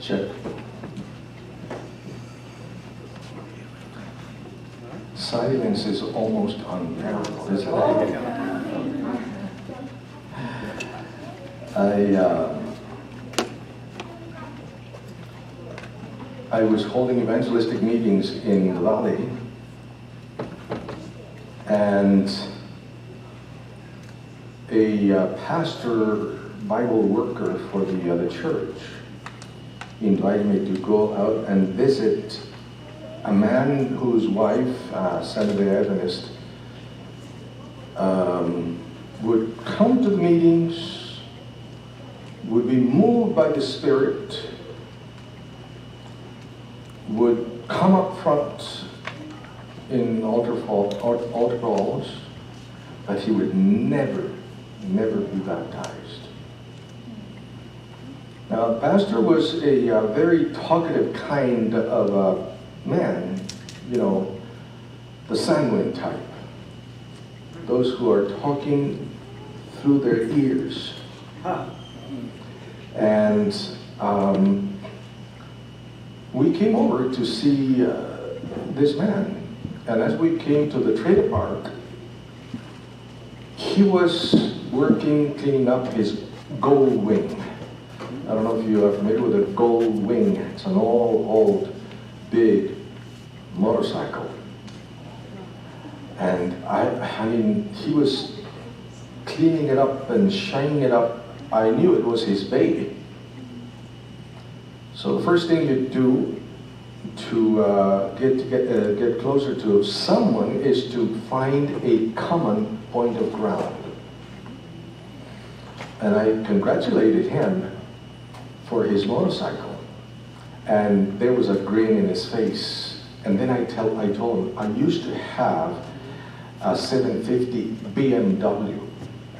Check. Silence is almost unbearable, isn't it? I was holding evangelistic meetings in the valley, and a pastor, Bible worker for the church, invited me to go out and visit a man whose wife, Seventh-day Adventist, would come to the meetings, would be moved by the Spirit, would come up front in altar calls, but he would never be baptized. Now, the pastor was a very talkative kind of a man, you know, the sanguine type. Those who are talking through their ears. And we came over to see this man. And as we came to the trailer park, he was working, cleaning up his gold wing. I don't know if you are familiar with a gold wing. It's an old, big motorcycle. And I mean, he was cleaning it up and shining it up. I knew it was his baby. So the first thing you do to get closer to someone is to find a common point of ground. And I congratulated him for his motorcycle. And there was a grin in his face. And then I told him, I used to have a 750 BMW.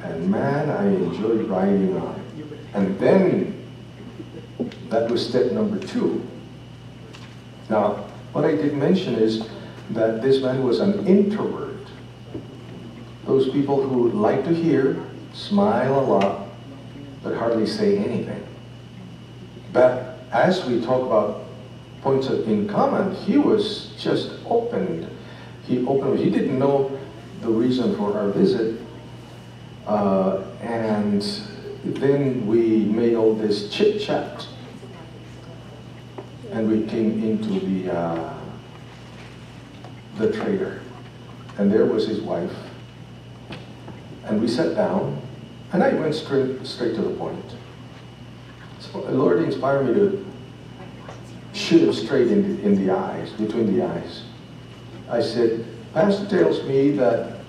And man, I enjoyed riding on it. And then, that was step number 2. Now, what I did mention is that this man was an introvert. Those people who like to hear, smile a lot, but hardly say anything. But as we talk about points in common, he was just opened. He didn't know the reason for our visit. And then we made all this chit-chat. And we came into the trailer. And there was his wife. And we sat down, and I went straight to the point. So the Lord inspired me to shoot him straight in the eyes, between the eyes. I said, Pastor tells me that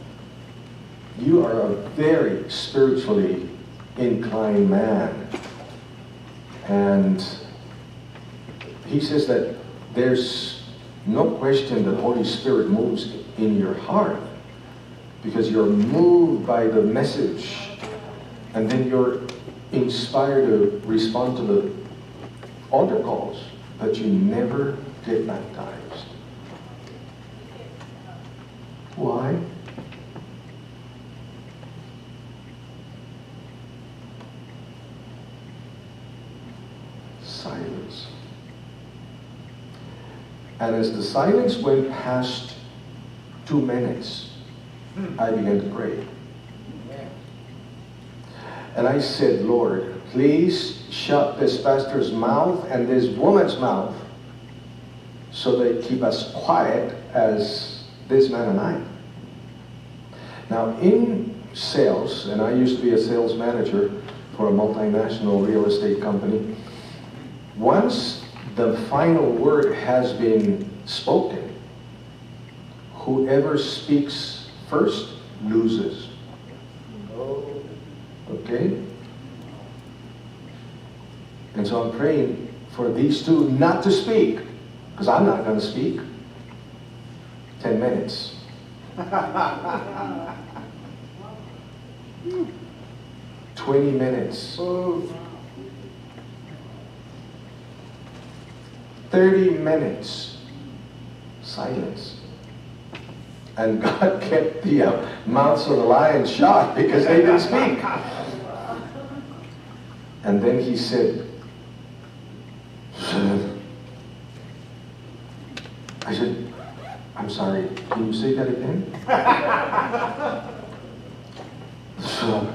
you are a very spiritually inclined man. And he says that there's no question that the Holy Spirit moves in your heart because you're moved by the message, and then you're inspired to respond to the altar calls, but you never get baptized. Why? Silence. And as the silence went past 2 minutes, I began to pray. And I said, Lord, please shut this pastor's mouth and this woman's mouth so they keep us quiet as this man and I. Now in sales, and I used to be a sales manager for a multinational real estate company, once the final word has been spoken, whoever speaks first loses. Okay? And so I'm praying for these two not to speak, because I'm not going to speak. 10 minutes. 20 minutes. 30 minutes. Silence. And God kept the mouths of the lions shut because they didn't speak. And then he said, sorry, can you say that again? So,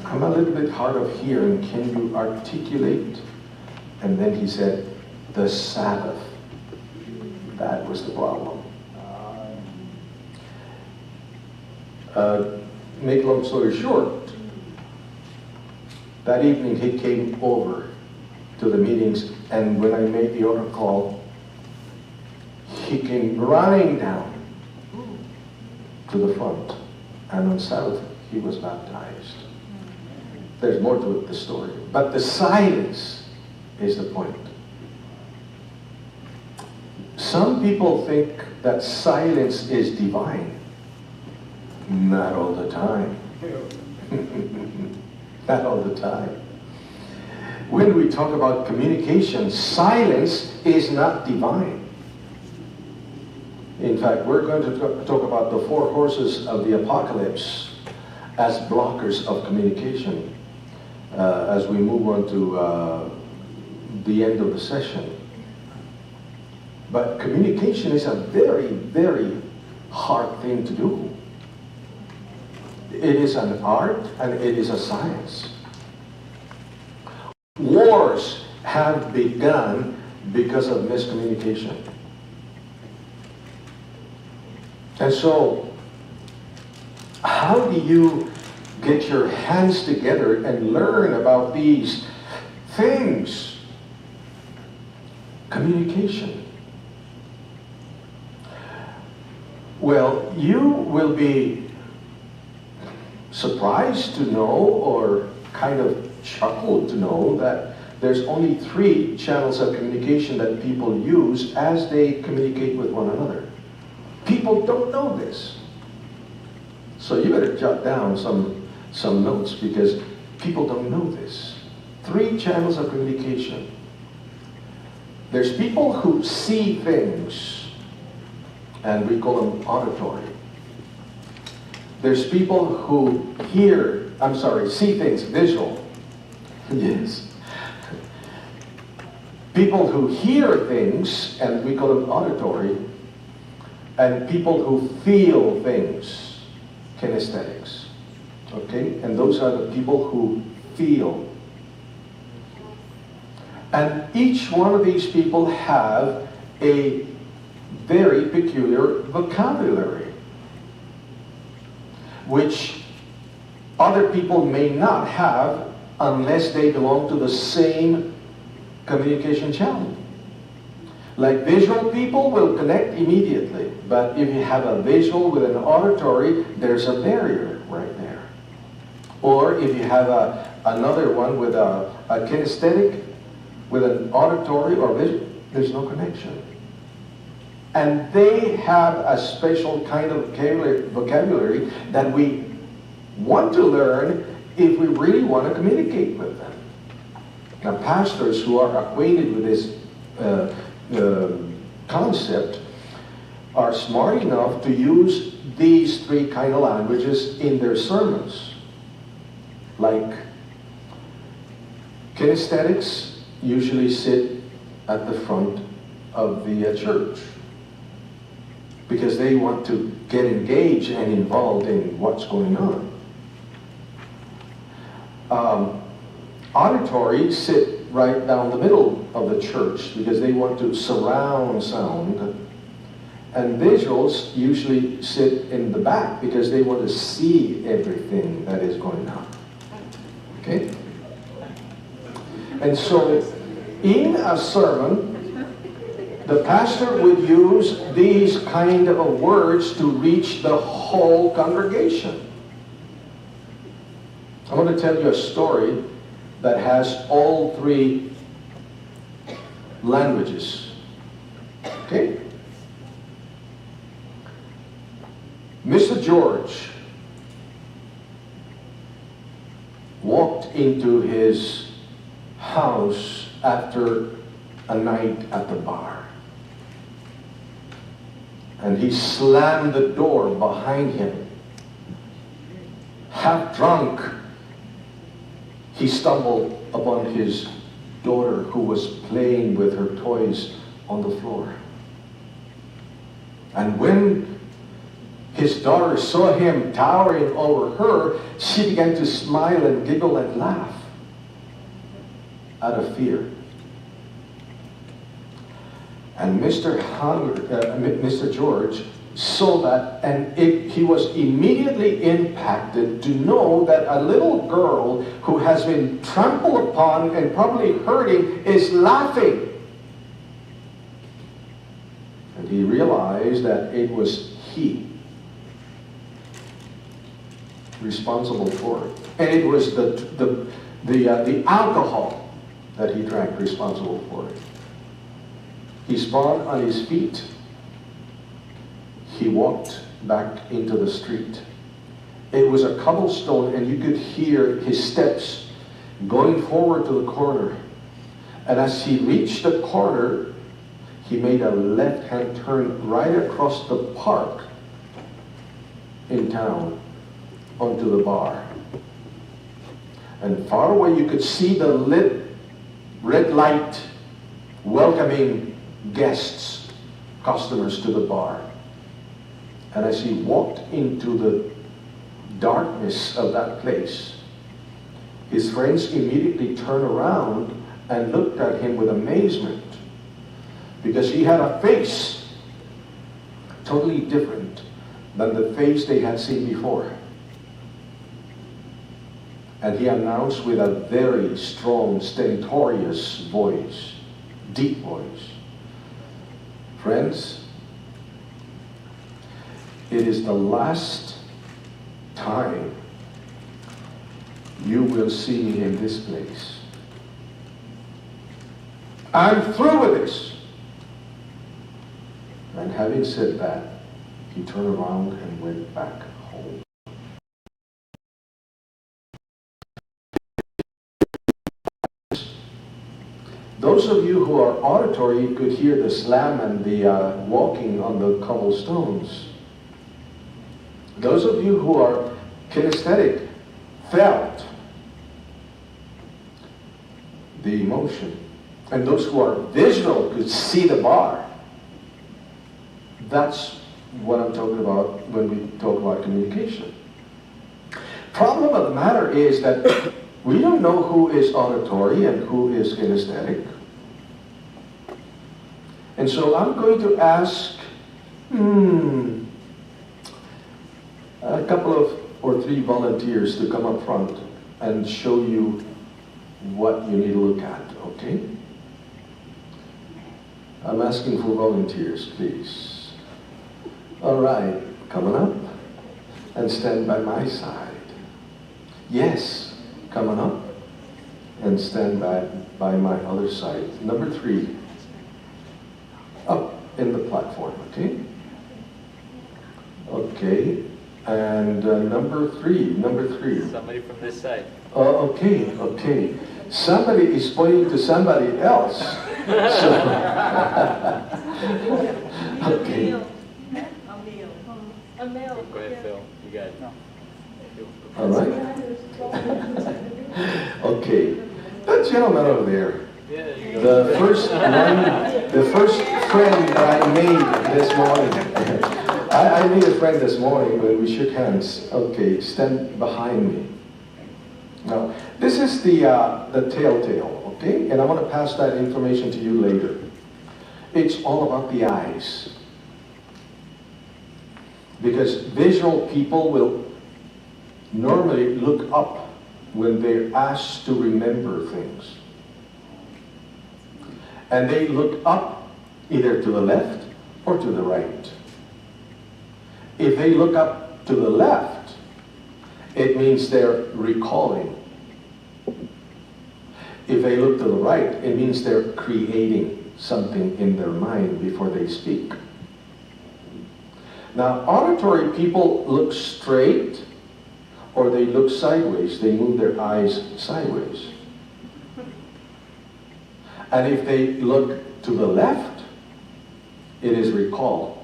I'm a little bit hard of hearing. Can you articulate? And then he said, the Sabbath. That was the problem. Make long story short, that evening he came over to the meetings, and when I made the altar call, he came running down to the front, and on Sabbath he was baptized. There's more to it, the story. But the silence is the point. Some people think that silence is divine. Not all the time. Not all the time. When we talk about communication, silence is not divine. In fact, we're going to talk about the 4 horses of the apocalypse as blockers of communication as we move on to the end of the session. But communication is a very, very hard thing to do. It is an art and it is a science. Wars have begun because of miscommunication. And so, how do you get your hands together and learn about these things? Communication. Well, you will be surprised to know, or kind of chuckled to know, that there's only 3 channels of communication that people use as they communicate with one another. People don't know this. So you better jot down some notes, because people don't know this. 3 channels of communication. There's people who see things, and we call them auditory. There's people who see things, visual. Yes. People who hear things, and we call them auditory. And people who feel things, kinesthetics. Okay? And those are the people who feel. And each one of these people have a very peculiar vocabulary, which other people may not have unless they belong to the same communication channel. Like visual people will connect immediately, but if you have a visual with an auditory, there's a barrier right there. Or if you have another one with a kinesthetic, with an auditory or visual, there's no connection. And they have a special kind of vocabulary that we want to learn if we really want to communicate with them. Now, pastors who are acquainted with this concept are smart enough to use these 3 kind of languages in their sermons. Like, kinesthetics usually sit at the front of the church, because they want to get engaged and involved in what's going on. Auditory sit right down the middle of the church, because they want to surround sound. And visuals usually sit in the back, because they want to see everything that is going on. Okay? And so, in a sermon, the pastor would use these kind of words to reach the whole congregation. I want to tell you a story that has all 3 languages. Okay? Mr. George walked into his house after a night at the bar. And he slammed the door behind him. Half drunk, he stumbled upon his daughter, who was playing with her toys on the floor. And when his daughter saw him towering over her, she began to smile and giggle and laugh out of fear. And Mr. George saw that, and he was immediately impacted to know that a little girl who has been trampled upon and probably hurting is laughing. And he realized that it was he responsible for it. And it was the alcohol that he drank responsible for it. He spun on his feet. He walked back into the street. It was a cobblestone, and you could hear his steps going forward to the corner. And as he reached the corner, he made a left-hand turn right across the park in town onto the bar. And far away you could see the lit red light welcoming guests, customers to the bar. And as he walked into the darkness of that place, his friends immediately turned around and looked at him with amazement, because he had a face totally different than the face they had seen before. And he announced with a very strong, stentorious voice, deep voice, "Friends, it is the last time you will see me in this place. I'm through with this." And having said that, he turned around and went back home. Those of you who are auditory could hear the slam and the walking on the cobblestones. Those of you who are kinesthetic felt the emotion. And those who are visual could see the bar. That's what I'm talking about when we talk about communication. Problem of the matter is that we don't know who is auditory and who is kinesthetic. And so I'm going to ask a couple of or three volunteers to come up front and show you what you need to look at, okay? I'm asking for volunteers, please. All right, coming up and stand by my side. Yes, coming up and stand by my other side. Number 3, up in the platform, okay? Okay, and number three. Somebody from this side. Okay. Somebody is pointing to somebody else. So, okay. Go ahead, Phil. You got it. All right. Okay. That gentleman over there. Yeah, you go. The first friend that I made this morning. I made a friend this morning when we shook hands. Okay, stand behind me. Now, this is the telltale, okay? And I'm going to pass that information to you later. It's all about the eyes. Because visual people will normally look up when they're asked to remember things. And they look up either to the left or to the right. If they look up to the left, it means they're recalling. If they look to the right, it means they're creating something in their mind before they speak. Now, auditory people look straight or they look sideways. They move their eyes sideways. And if they look to the left, it is recall.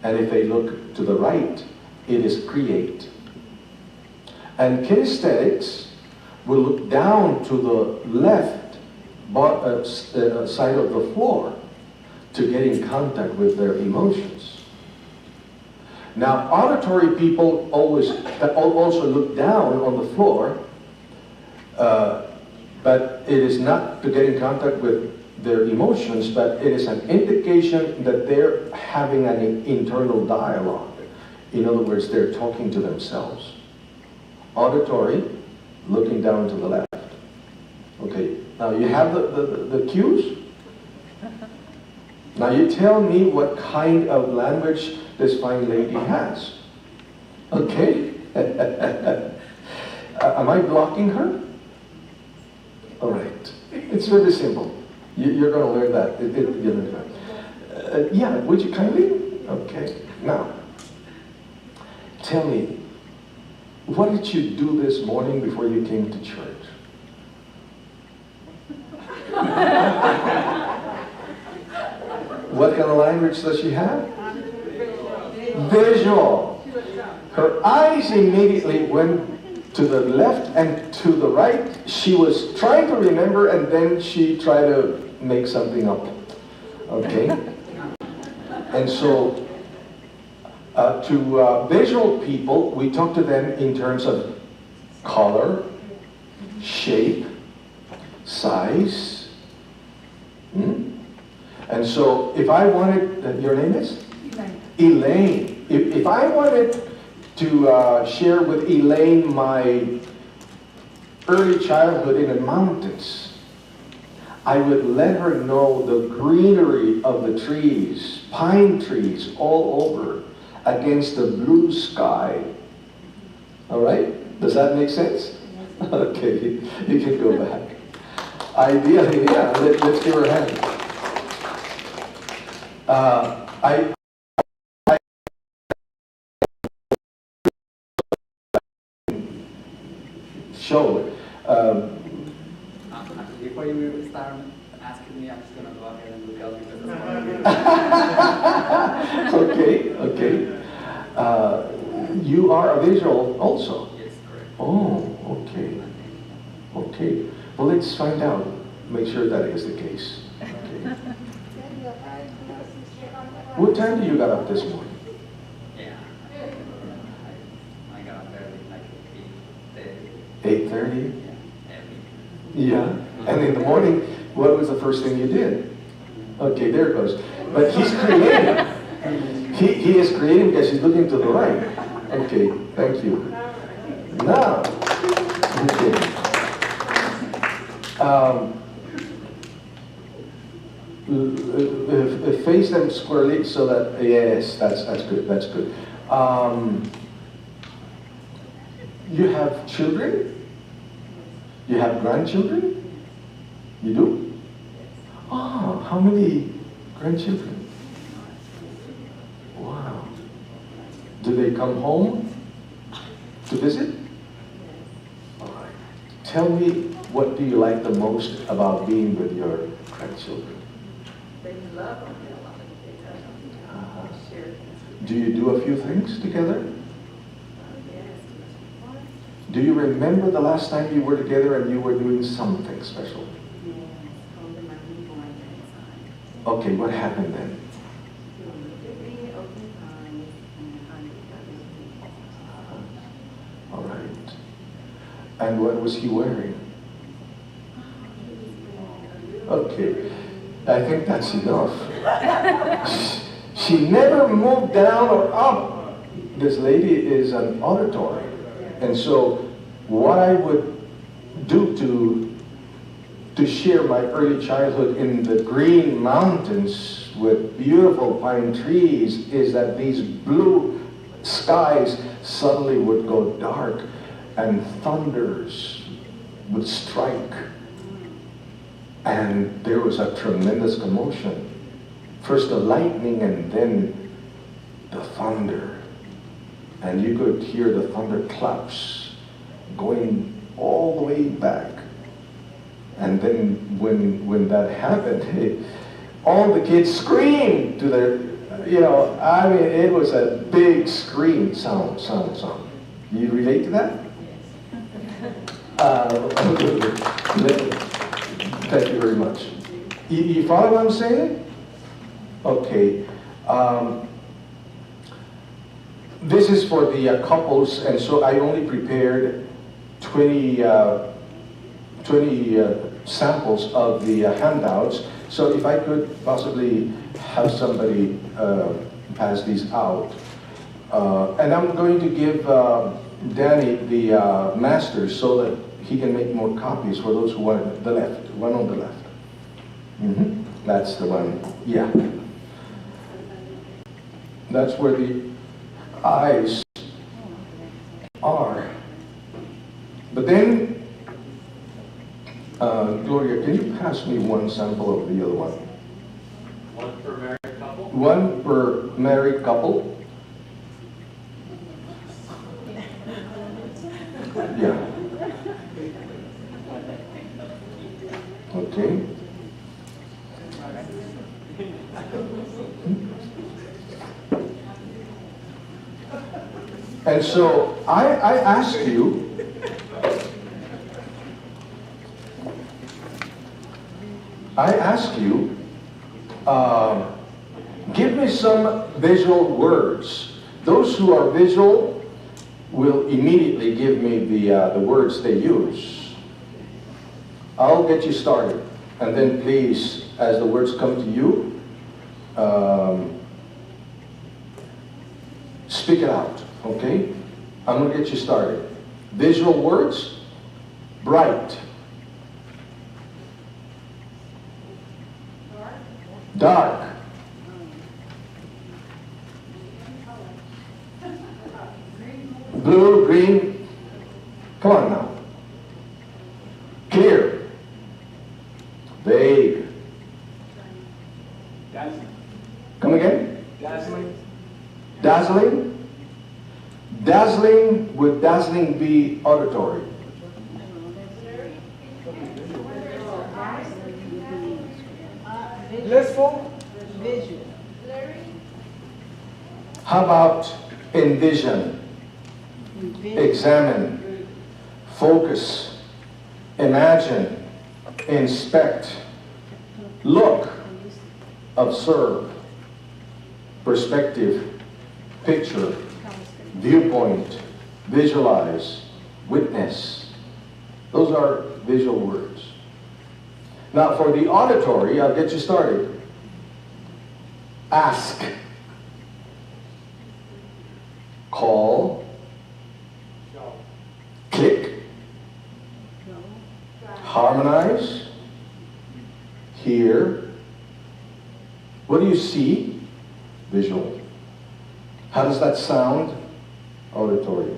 And if they look to the right, it is create. And kinesthetics will look down to the left side of the floor. to get in contact with their emotions. Now, auditory people also look down on the floor, but it is not to get in contact with their emotions, but it is an indication that they're having an internal dialogue. In other words, they're talking to themselves. Auditory, looking down to the left. Okay, now you have the cues? Now you tell me what kind of language this fine lady has. Okay? Am I blocking her? All right. It's really simple. You're going to learn that. Yeah, would you kindly? Okay. Now, tell me, what did you do this morning before you came to church? What kind of language does she have? Visual. Her eyes immediately went to the left and to the right. She was trying to remember, and then she tried to make something up. Okay? And so, to visual people, we talk to them in terms of color, shape, size. And so, if I wanted, your name is? Elaine. If I wanted to share with Elaine my early childhood in the mountains, I would let her know the greenery of the trees, pine trees all over, against the blue sky. All right? Does that make sense? Okay, you can go back. Ideally, yeah, let's give her a hand. I show it. Before you start asking me, I'm just going to go ahead and look out because that's what I'm doing. Okay. You are a visual also? Yes, correct. Oh, okay. Okay. Well, let's find out. Make sure that is the case. Okay. What time do you got up this morning? Yeah. I got up early, like 8:30. 8:30? Yeah. Yeah. And in the morning, what was the first thing you did? Okay, there it goes. But he's creating. He is creating because he's looking to the right. Okay, thank you. Now, okay. Face them squarely so that, yes, that's good, that's good. You have children? You have grandchildren? You do? Oh, how many grandchildren? Wow. Do they come home to visit? All right. Tell me, what do you like the most about being with your grandchildren? They love them. They love them. Share things. Do you do a few things together? Yes. Do you remember the last time you were together and you were doing something special? Yes. Holding my newborn inside. Okay, what happened then? He would look at me, open his eyes, and I looked at him. All right. And what was he wearing? Okay, I think that's enough. She never moved down or up. This lady is an auditory. And so what I would do to share my early childhood in the green mountains with beautiful pine trees is that these blue skies suddenly would go dark and thunders would strike. And there was a tremendous commotion. First the lightning and then the thunder. And you could hear the thunderclaps going all the way back. And then when that happened, all the kids screamed to their, I mean, it was a big scream, sound. You relate to that? Thank you very much. You follow what I'm saying? Okay. This is for the couples, and so I only prepared 20 samples of the handouts. So if I could possibly have somebody pass these out. And I'm going to give Danny the masters so that he can make more copies for those who want the left, one on the left. That's the one, yeah. That's where the eyes are. But then, Gloria, can you pass me one sample of the other one? One per married couple? One per married couple. Yeah. Okay. And so I ask you, give me some visual words. Those who are visual will immediately give me the words they use. I'll get you started. And then please, as the words come to you, speak it out, okay? I'm going to get you started. Visual words, bright. Dark. Blue, green. Come on now. Clear. Vague. Dazzling. Come again? Dazzling. Dazzling. Dazzling, would dazzling be auditory? Blissful, visual. How about envision? Examine, focus, imagine, inspect, look, observe, perspective, picture, viewpoint, visualize, witness. Those are visual words. Now for the auditory, I'll get you started. Ask, call, click, harmonize, hear. What do you see? Visual. How does that sound? Auditory.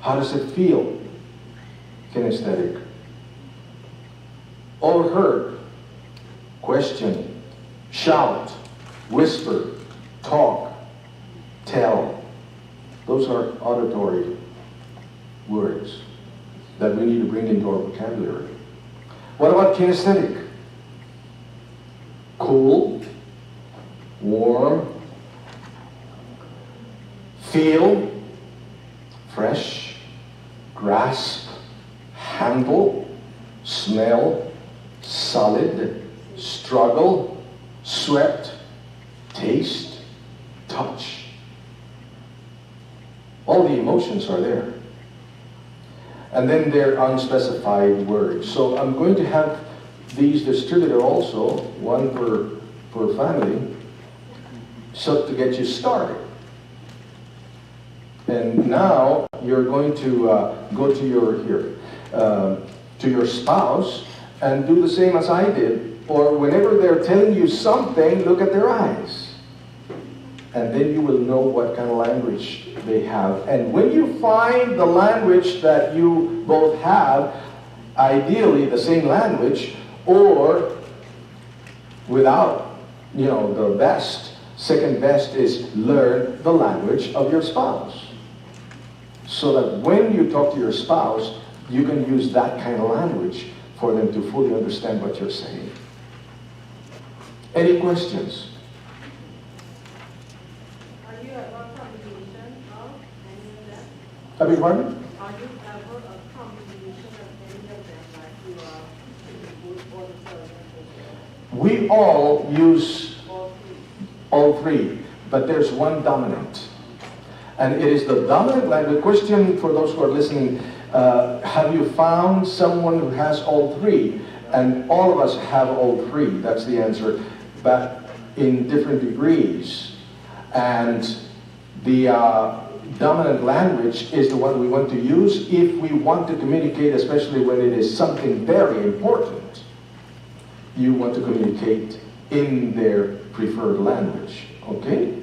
How does it feel? Kinesthetic. Overheard. Question. Shout. Whisper. Talk. Tell. Those are auditory words that we need to bring into our vocabulary. What about kinesthetic? Cool, warm, feel, fresh, grasp, handle, smell, solid, struggle, sweat, taste, touch. All the emotions are there. And then they're unspecified words. So I'm going to have these distributed also, one per family, so to get you started. And now you're going to go to your spouse and do the same as I did. Or whenever they're telling you something, look at their eyes. And then you will know what kind of language they have. And when you find the language that you both have, ideally the same language, or without, the best, second best is learn the language of your spouse. So that when you talk to your spouse, you can use that kind of language for them to fully understand what you're saying. Any questions? Are you ever a combination of any of them? I beg your pardon? Are you ever a combination of any of them, like you are good or the servant? We all use all three, but there's one dominant. And it is the dominant language. The question for those who are listening, have you found someone who has all three? And all of us have all three, that's the answer, but in different degrees. And the dominant language is the one we want to use if we want to communicate, especially when it is something very important. You want to communicate in their preferred language, okay?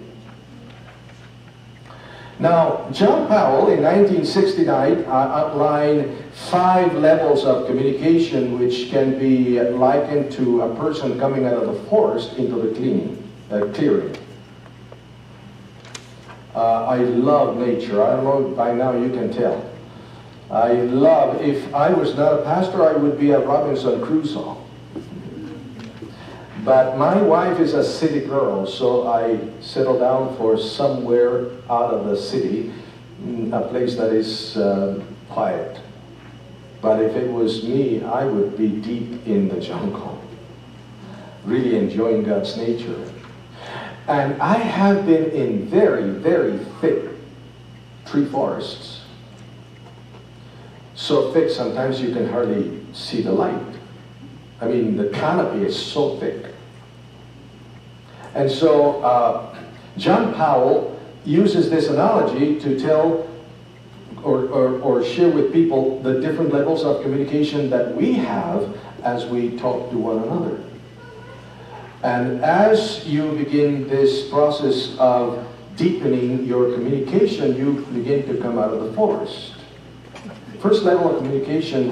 Now, John Powell in 1969 outlined 5 levels of communication which can be likened to a person coming out of the forest into the clearing. I love nature. I don't know, by now you can tell. If I was not a pastor, I would be a Robinson Crusoe. But my wife is a city girl, so I settled down for somewhere out of the city, a place that is quiet. But if it was me, I would be deep in the jungle, really enjoying God's nature. And I have been in very, very thick tree forests. So thick, sometimes you can hardly see the light. I mean, the canopy is so thick. And so John Powell uses this analogy to tell or share with people the different levels of communication that we have as we talk to one another. And as you begin this process of deepening your communication, you begin to come out of the forest. First level of communication,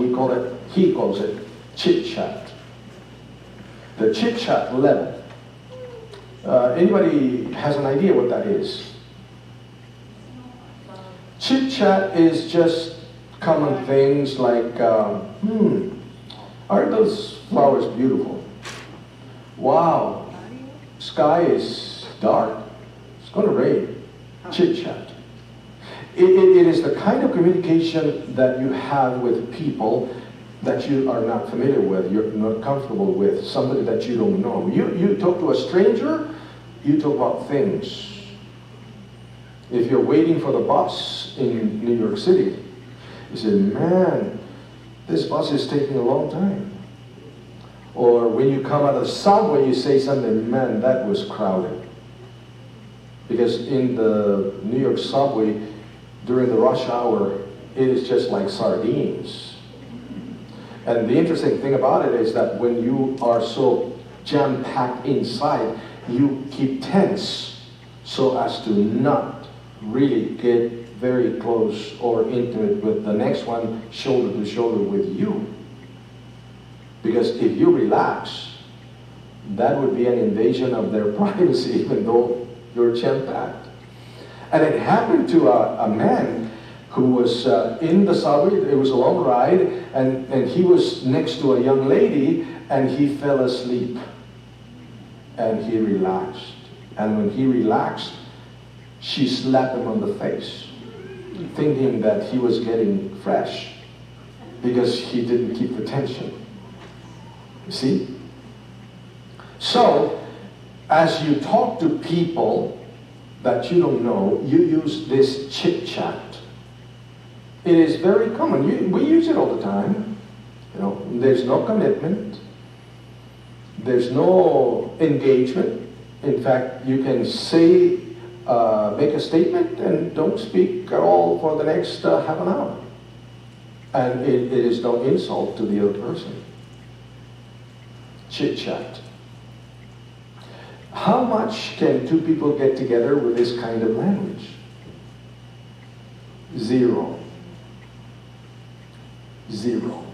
he calls it chit-chat. The chit-chat level. Anybody has an idea what that is? Chit-chat is just common things like, aren't those flowers beautiful? Wow, sky is dark. It's going to rain. Chit-chat. It is the kind of communication that you have with people that you are not familiar with, you're not comfortable with, somebody that you don't know. You talk to a stranger, you talk about things. If you're waiting for the bus in New York City, you say, man, this bus is taking a long time. Or when you come out of the subway, you say something, man, that was crowded. Because in the New York subway, during the rush hour, it is just like sardines. And the interesting thing about it is that when you are so jam-packed inside, you keep tense so as to not really get very close or intimate with the next one, shoulder to shoulder with you. Because if you relax, that would be an invasion of their privacy, even though you're jam-packed. And it happened to a man who was in the subway. It was a long ride, and he was next to a young lady, and he fell asleep. And he relaxed. And when he relaxed, she slapped him on the face, thinking that he was getting fresh, because he didn't keep the tension. You see? So, as you talk to people that you don't know, you use this chit-chat. It is very common. We use it all the time. You know, there's no commitment. There's no engagement. In fact, you can say, make a statement and don't speak at all for the next half an hour. And it is no insult to the other person. Chit-chat. How much can two people get together with this kind of language? 0. 0.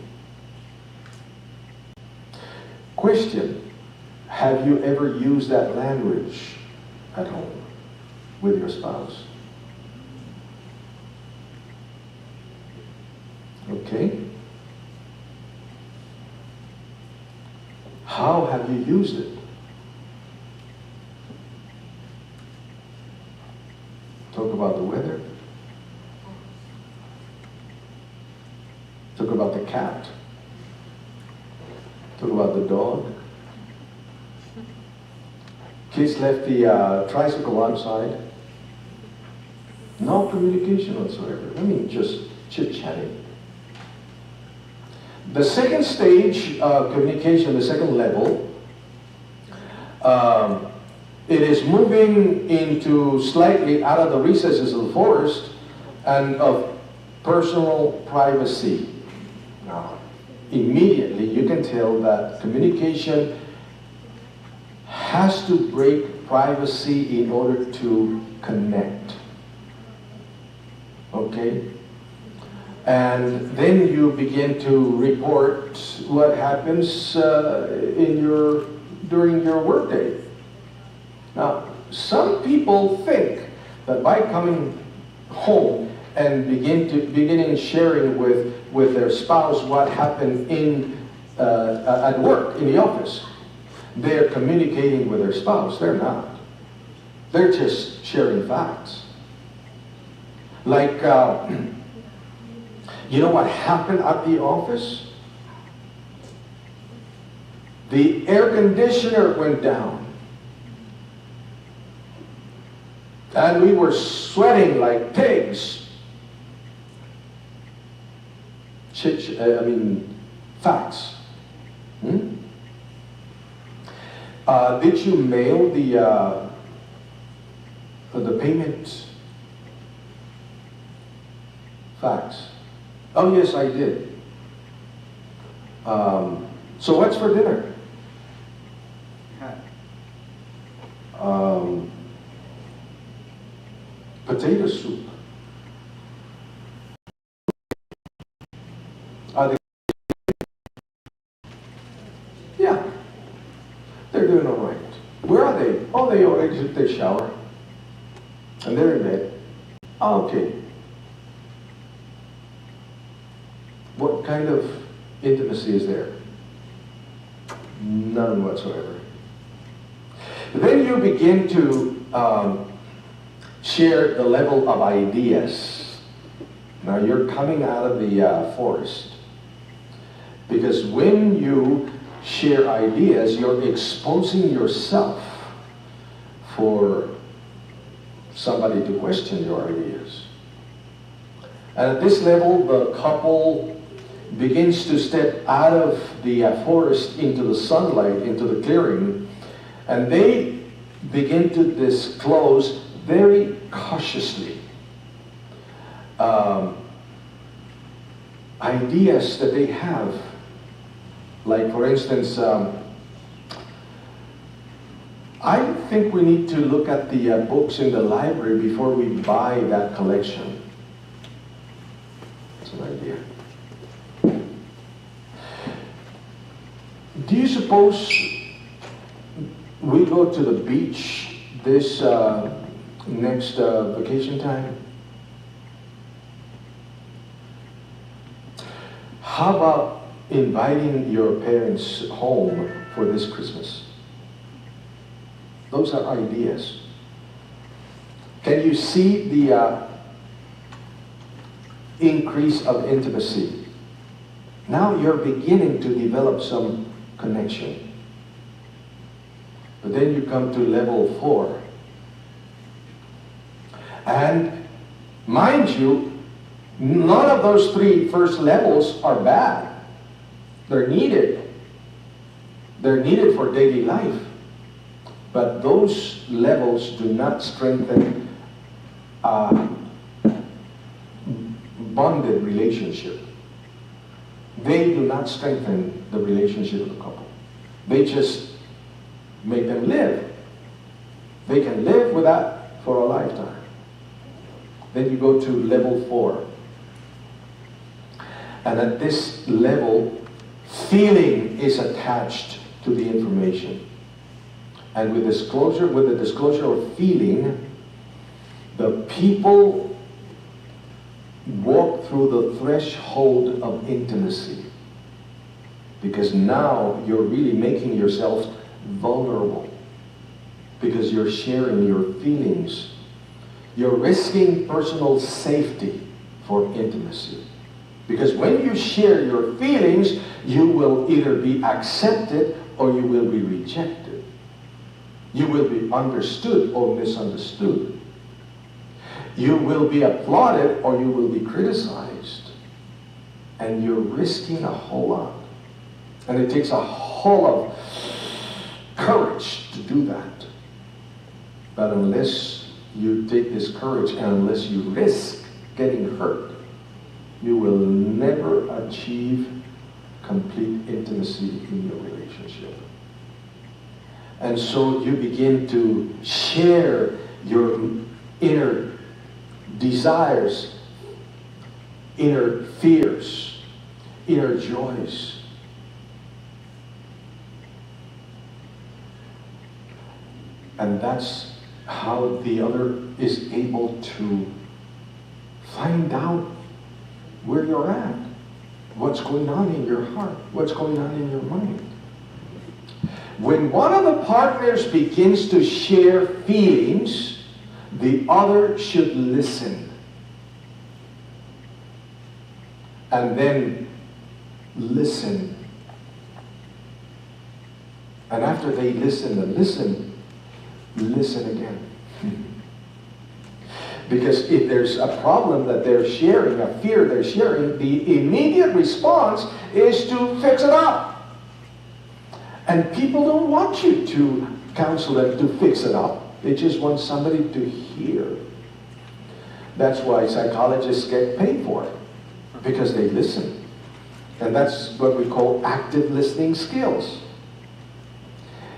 Question: have you ever used that language at home with your spouse? Okay. How have you used it? Talk about the weather. Talk about the cat. Talk about the dog. Kids left the tricycle outside. No communication whatsoever. I mean, just chit-chatting. The second stage of communication, the second level, it is moving into slightly out of the recesses of the forest and of personal privacy. Now, immediately you can tell that communication has to break privacy in order to connect. Okay? And then you begin to report what happens during your workday. Now, some people think that by coming home and beginning sharing with their spouse what happened at work, in the office, they're communicating with their spouse. They're not. They're just sharing facts. Like, you know what happened at the office? The air conditioner went down. And we were sweating like pigs. Facts. Did you mail the payment? Facts. Oh yes, I did. So what's for dinner? Potato soup. Are they? Yeah, they're doing all right. Where are they? Oh, they already took their shower. And they're in bed. Oh, okay. What kind of intimacy is there? None whatsoever. Then you begin to share the level of ideas. Now you're coming out of the forest. Because when you share ideas, you're exposing yourself for somebody to question your ideas. And at this level, the couple begins to step out of the forest into the sunlight, into the clearing, and they begin to disclose very cautiously ideas that they have. Like, for instance, I think we need to look at the books in the library before we buy that collection. That's an idea. Do you suppose we go to the beach this next vacation time? How about inviting your parents home for this Christmas? Those are ideas. Can you see the increase of intimacy? Now you're beginning to develop some connection. But then you come to level 4. And mind you, none of those 3 first levels are bad. They're needed. They're needed for daily life. But those levels do not strengthen a bonded relationship. They do not strengthen the relationship of the couple. They just make them live. They can live with that for a lifetime. Then you go to level 4. And at this level, feeling is attached to the information. And with the disclosure of feeling, the people walk through the threshold of intimacy. Because now you're really making yourself vulnerable. Because you're sharing your feelings. You're risking personal safety for intimacy. Because when you share your feelings, you will either be accepted or you will be rejected. You will be understood or misunderstood. You will be applauded or you will be criticized. And you're risking a whole lot. And it takes a whole lot of courage to do that. But unless you take this courage and unless you risk getting hurt, you will never achieve complete intimacy in your relationship. And so you begin to share your inner desires, inner fears, inner joys. And that's how the other is able to find out where you're at, what's going on in your heart, what's going on in your mind. When one of the partners begins to share feelings, the other should listen. And then listen. And after they listen and listen again. Because if there's a problem that they're sharing, a fear they're sharing, the immediate response is to fix it up. And people don't want you to counsel them to fix it up. They just want somebody to hear. That's why psychologists get paid for it, because they listen. And that's what we call active listening skills.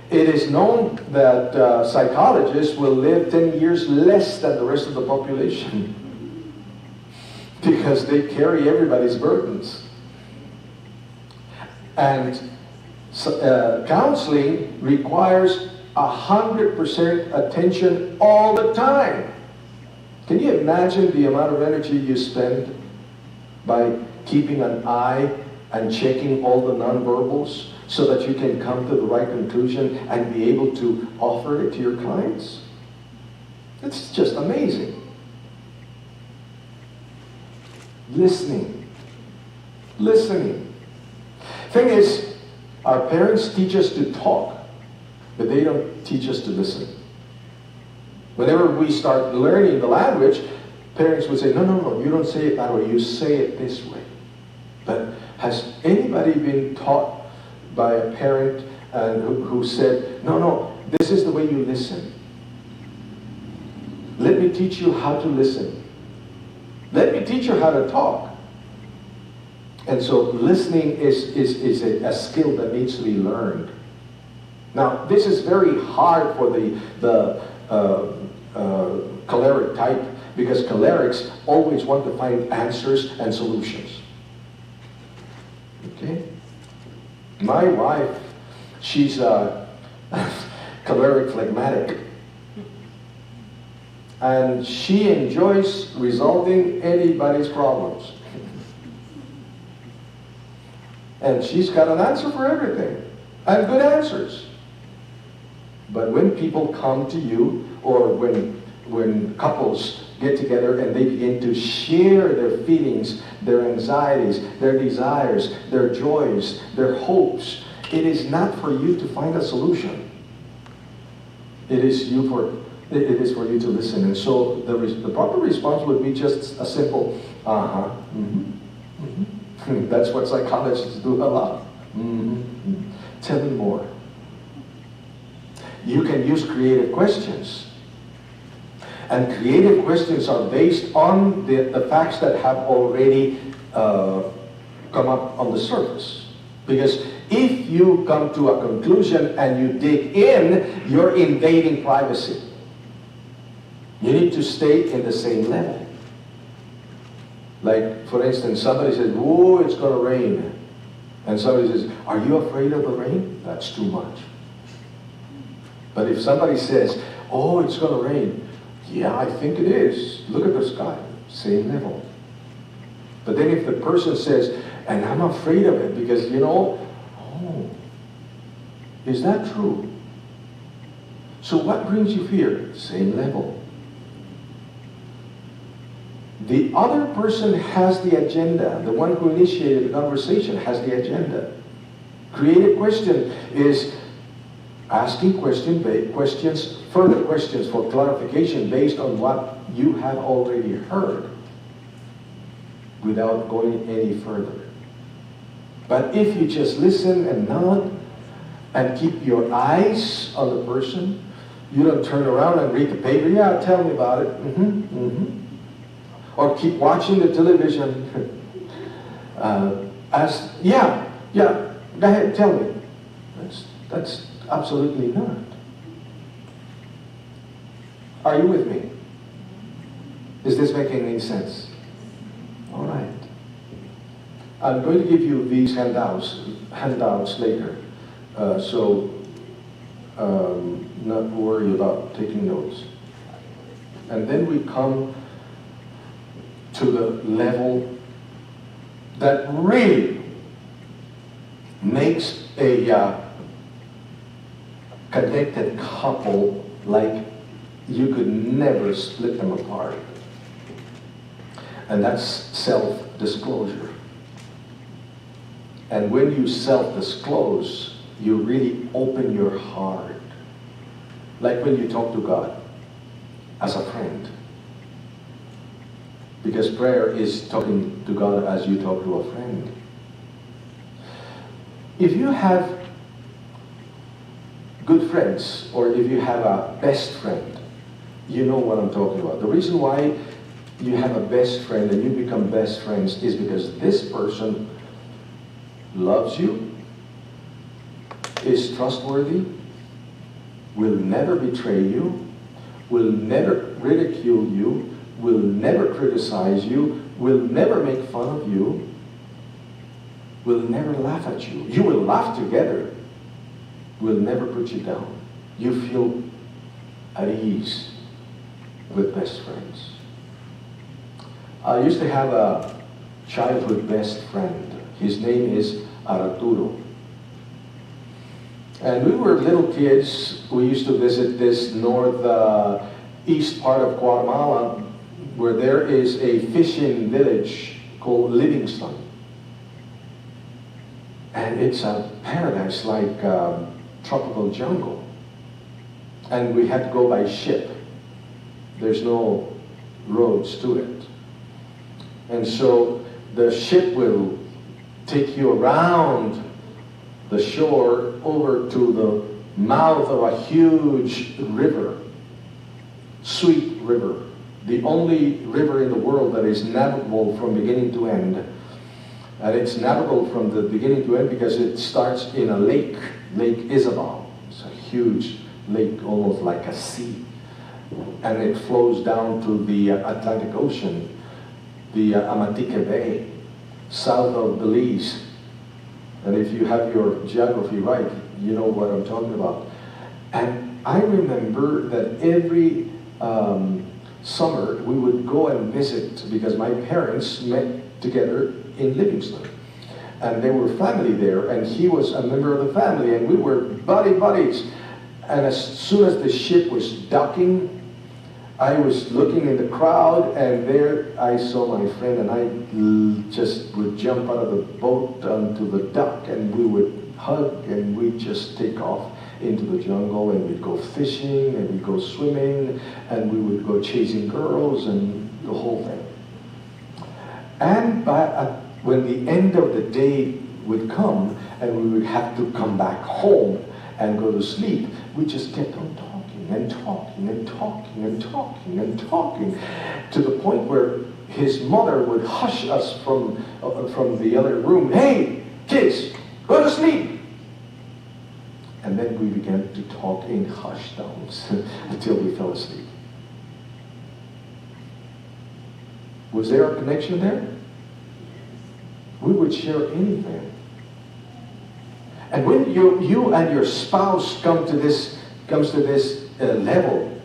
It is known that psychologists will live 10 years less than the rest of the population because they carry everybody's burdens. And counseling requires 100% attention all the time. Can you imagine the amount of energy you spend by keeping an eye and checking all the nonverbals so that you can come to the right conclusion and be able to offer it to your clients? It's just amazing. Listening. Thing is, our parents teach us to talk, but they don't teach us to listen. Whenever we start learning the language, parents would say, no, you don't say it that way, you say it this way. But has anybody been taught by a parent who said, no, this is the way you listen. Let me teach you how to listen. Let me teach you how to talk. And so listening is a skill that needs to be learned. Now, this is very hard for the choleric type, because cholerics always want to find answers and solutions. Okay? My wife, she's a choleric phlegmatic. And she enjoys resolving anybody's problems. And she's got an answer for everything. And good answers. But when people come to you, or when couples get together and they begin to share their feelings, their anxieties, their desires, their joys, their hopes, it is not for you to find a solution. It is for you to listen. And so the proper response would be just a simple, That's what psychologists do a lot. Tell me more. You can use creative questions. And creative questions are based on the facts that have already come up on the surface. Because if you come to a conclusion and you dig in, you're invading privacy. You need to stay in the same level. Like, for instance, somebody says, "Oh, it's going to rain." And somebody says, "Are you afraid of the rain?" That's too much. But if somebody says, "Oh, it's going to rain," "Yeah, I think it is. Look at the sky." Same level. But then if the person says, "And I'm afraid of it because, oh, is that true? So what brings you fear?" Same level. The other person has the agenda. The one who initiated the conversation has the agenda. Creative question is, asking further questions for clarification based on what you have already heard without going any further. But if you just listen and nod and keep your eyes on the person, you don't turn around and read the paper, yeah, tell me about it, or keep watching the television, yeah, go ahead, tell me. That's absolutely not. Are you with me? Is this making any sense? All right. I'm going to give you these handouts later, so not worry about taking notes. And then we come to the level that really makes a connected couple like you could never split them apart. And that's self-disclosure. And when you self-disclose, you really open your heart. Like when you talk to God as a friend. Because prayer is talking to God as you talk to a friend. If you have good friends, or if you have a best friend, you know what I'm talking about. The reason why you have a best friend and you become best friends is because this person loves you, is trustworthy, will never betray you, will never ridicule you, will never criticize you, will never make fun of you, will never laugh at you. You will laugh together, will never put you down. You feel at ease with best friends. I used to have a childhood best friend. His name is Arturo. And we were little kids. We used to visit this northeast part of Guatemala, where there is a fishing village called Livingston. And it's a paradise like tropical jungle. And we had to go by ship. There's no roads to it. And so the ship will take you around the shore over to the mouth of a huge river, Sweet River, the only river in the world that is navigable from beginning to end. And it's navigable from the beginning to end because it starts in a lake, Lake Isabel. It's a huge lake, almost like a sea. And it flows down to the Atlantic Ocean, the Amatique Bay, south of Belize. And if you have your geography right, you know what I'm talking about. And I remember that every summer we would go and visit because my parents met together in Livingston. And there were family there, and he was a member of the family, and we were buddies. And as soon as the ship was docking, I was looking in the crowd, and there I saw my friend, and I just would jump out of the boat onto the dock, and we would hug, and we'd just take off into the jungle, and we'd go fishing, and we'd go swimming, and we would go chasing girls, and the whole thing. And when the end of the day would come, and we would have to come back home and go to sleep, we just kept on talking and talking and talking and talking and talking, to the point where his mother would hush us from the other room. Hey, kids, go to sleep. And then we began to talk in hushed tones until we fell asleep. Was there a connection there? We would share anything. And when you and your spouse comes to this level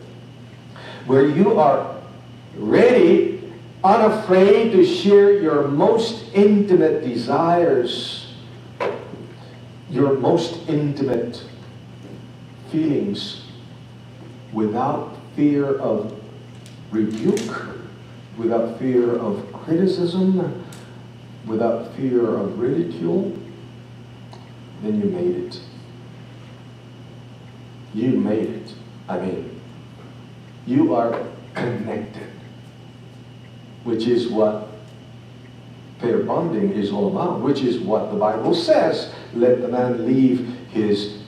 where you are ready, unafraid to share your most intimate desires, your most intimate feelings, without fear of rebuke, without fear of criticism, without fear of ridicule, then you made it. you made it. I mean, you are connected, which is what pair bonding is all about, which is what the Bible says. Let the man leave his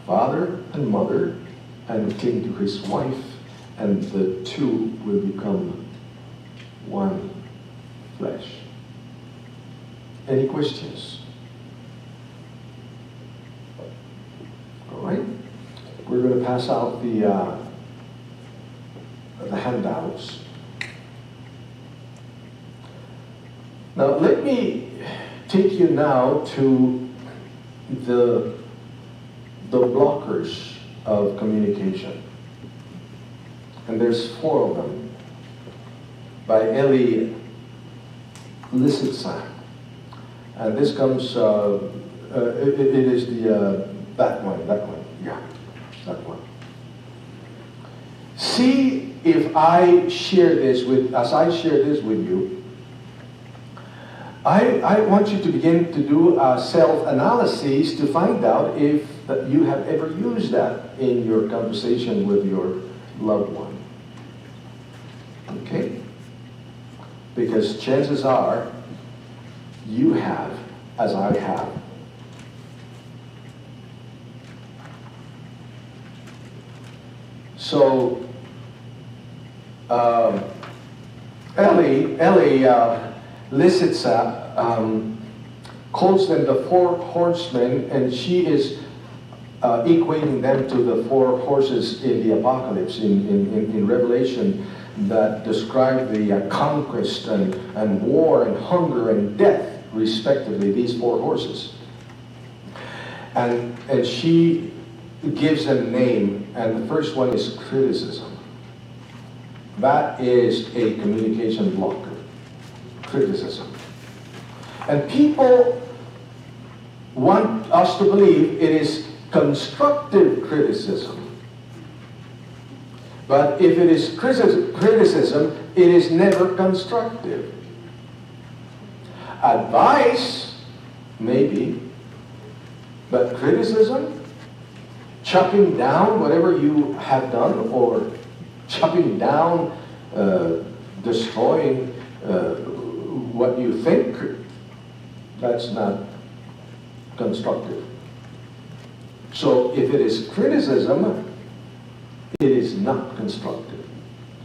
father and mother and cling to his wife, and the two will become one flesh. Any questions? All right. We're going to pass out the handouts. Now, let me take you now to the blockers of communication. And there's 4 of them by Eli Lissitsa. And this comes, it is that one, yeah, that one. See if I share this as I share this with you, I want you to begin to do a self-analysis to find out if you have ever used that in your conversation with your loved one. Okay? Because chances are you have, as I have. So, Eli Lissitsa calls them the 4 horsemen, and she is equating them to the 4 horses in the Apocalypse, in Revelation, that describe the conquest and war and hunger and death, respectively, these 4 horses. And she gives them a name, and the first one is criticism. That is a communication blocker. Criticism. And people want us to believe it is constructive criticism. But if it is criticism, it is never constructive. Advice, maybe, but criticism, chopping down whatever you have done, or chopping down, destroying what you think, that's not constructive. So if it is criticism, it is not constructive.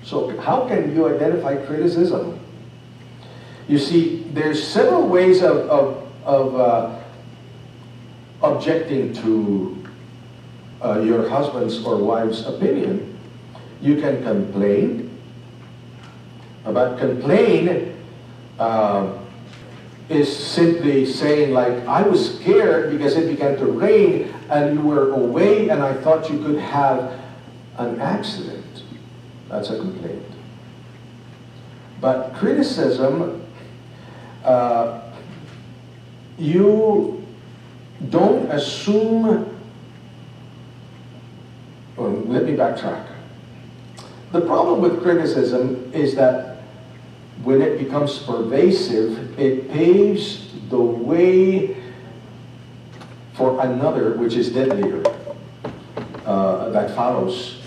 So how can you identify criticism? You see, there's several ways of objecting to your husband's or wife's opinion. You can complain, but complain is simply saying, like, I was scared because it began to rain and you were away and I thought you could have an accident. That's a complaint. But criticism, you don't assume. Well, let me backtrack. The problem with criticism is that when it becomes pervasive, it paves the way for another, which is deadlier, that follows.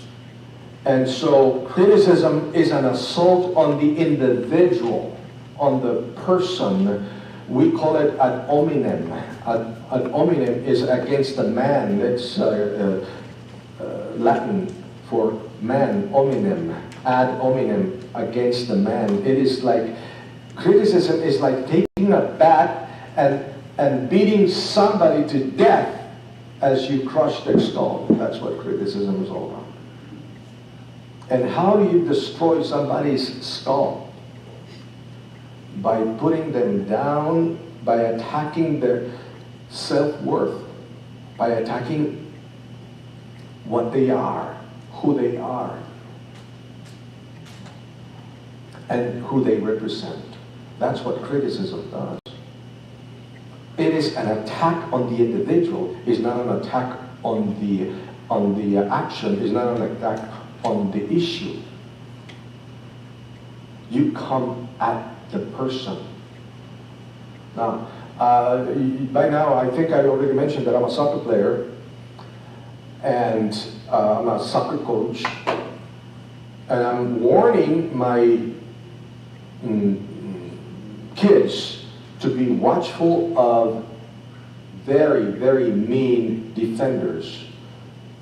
And so criticism is an assault on the individual, on the person. We call it ad hominem. Ad hominem is against the man. It's Latin for man, hominem. Ad hominem, against the man. It is like, criticism is like taking a bat and beating somebody to death as you crush their skull. That's what criticism is all about. And how do you destroy somebody's skull? By putting them down, by attacking their self-worth, by attacking what they are, who they are, and who they represent. That's what criticism does. It is an attack on the individual. It's not an attack on the action. It's not an attack on the issue. You come at the person. Now, by now, I think I already mentioned that I'm a soccer player, and I'm a soccer coach, and I'm warning my kids to be watchful of very, very mean defenders,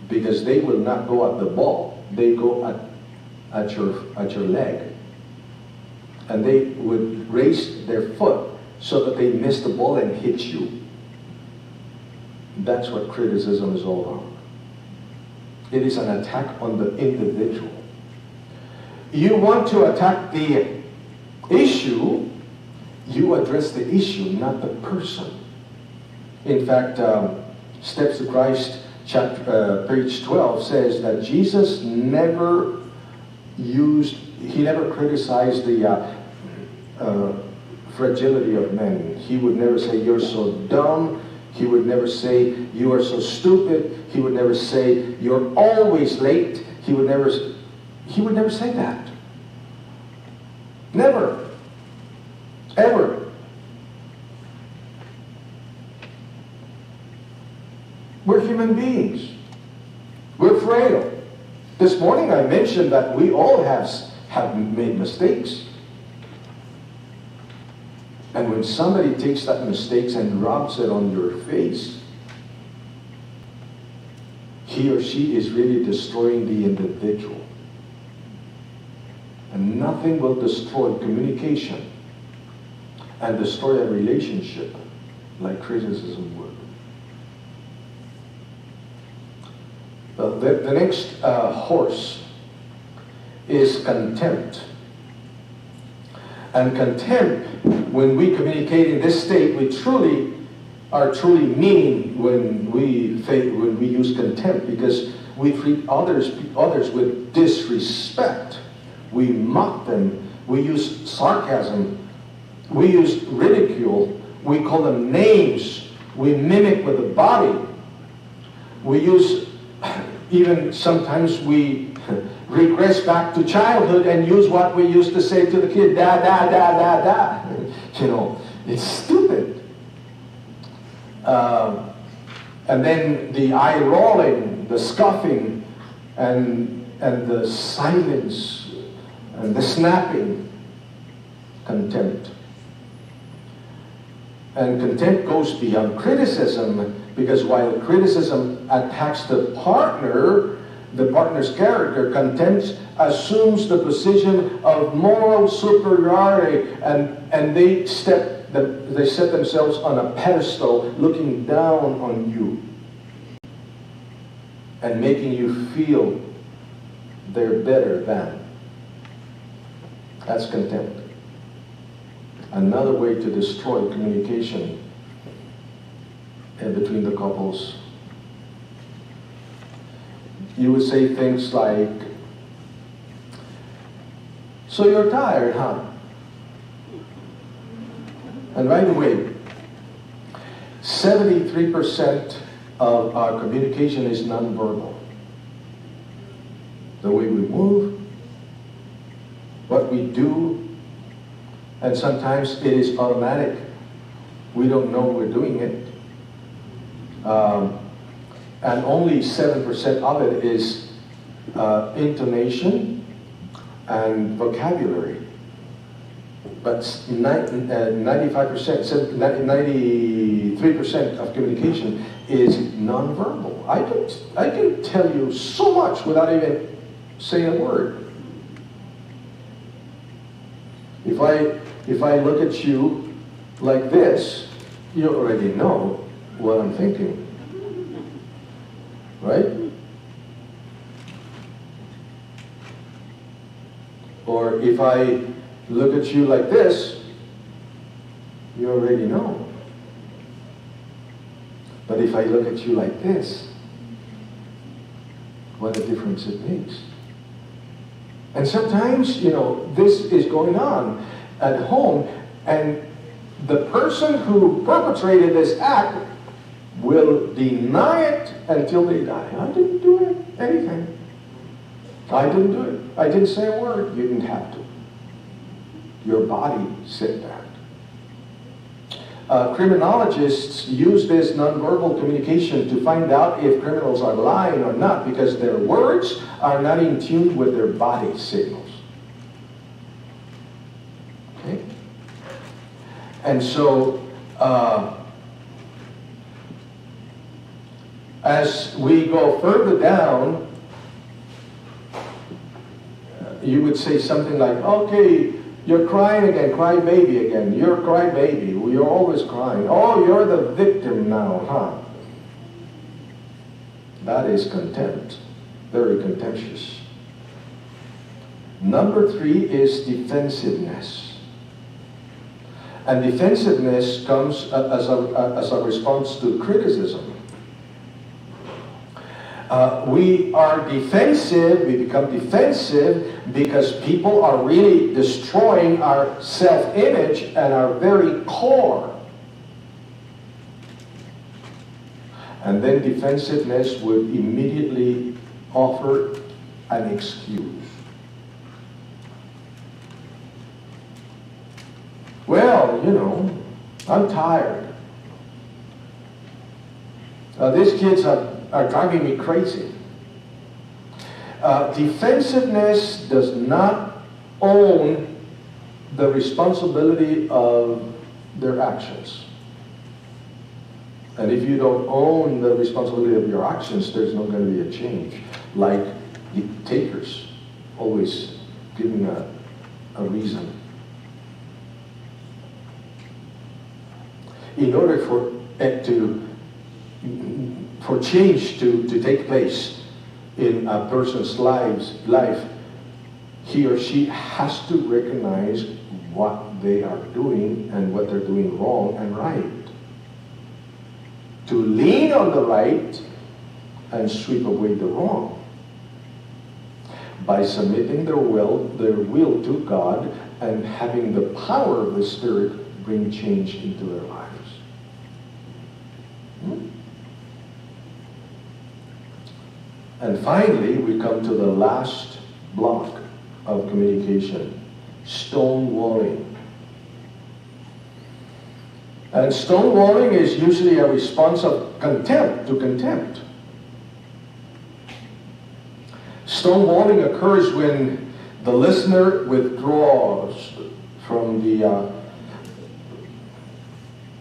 because they will not go at the ball. They go at your leg. And they would raise their foot so that they miss the ball and hit you. That's what criticism is all about. It is an attack on the individual. You want to attack the issue, you address the issue, not the person. In fact, Steps to Christ, page 12 says that Jesus never criticized the fragility of men. He would never say, "You're so dumb." He would never say, "You are so stupid." He would never say, "You're always late." He would never say that. Never. Ever. We're human beings. We're frail. This morning I mentioned that we all have made mistakes. And when somebody takes that mistakes and rubs it on your face, he or she is really destroying the individual. And nothing will destroy communication and destroy a relationship like criticism would. The next horse is contempt. And contempt, when we communicate in this state, we are truly mean when we use contempt, because we treat others with disrespect. We mock them. We use sarcasm. We use ridicule. We call them names. We mimic with the body. We use, even sometimes we regress back to childhood and use what we used to say to the kid, da, da, da, da, da. You know, it's stupid. And then the eye rolling, the scoffing, and the silence, and the snapping. Contempt. And contempt goes beyond criticism, because while criticism attacks the partner's character, contempt assumes the position of moral superiority, and they set themselves on a pedestal, looking down on you and making you feel they're better than. That's contempt. Another way to destroy communication between the couples. You would say things like, "So you're tired, huh?" And right away, 73% of our communication is nonverbal. The way we move, what we do, and sometimes it is automatic. We don't know we're doing it. And only 7% of it is intonation and vocabulary. But 93% of communication is nonverbal. I can tell you so much without even saying a word. If I look at you like this, you already know what I'm thinking. Right? Or if I look at you like this, you already know. But if I look at you like this, what a difference it makes. And sometimes, this is going on at home, and the person who perpetrated this act will deny it until they die. I didn't do anything. I didn't do it. I didn't say a word. You didn't have to. Your body said that. Criminologists use this nonverbal communication to find out if criminals are lying or not, because their words are not in tune with their body signals. Okay? And so, as we go further down, you would say something like, okay, you're crying again, cry baby again. You're cry baby. You're always crying. Oh, you're the victim now, huh? That is contempt. Very contemptuous. Number 3 is defensiveness. And defensiveness comes as a response to criticism. We are defensive, we become defensive because people are really destroying our self-image and our very core. And then defensiveness would immediately offer an excuse. Well, you know, I'm tired. These kids are driving me crazy. Defensiveness does not own the responsibility of their actions. And if you don't own the responsibility of your actions, there's not going to be a change. Like the takers, always giving a reason. In order for change to take place in a person's life, he or she has to recognize what they are doing and what they're doing wrong and right. To lean on the right and sweep away the wrong. By submitting their will to God and having the power of the Spirit bring change into their lives. And finally, we come to the last block of communication, stonewalling. And stonewalling is usually a response of contempt to contempt. Stonewalling occurs when the listener withdraws from the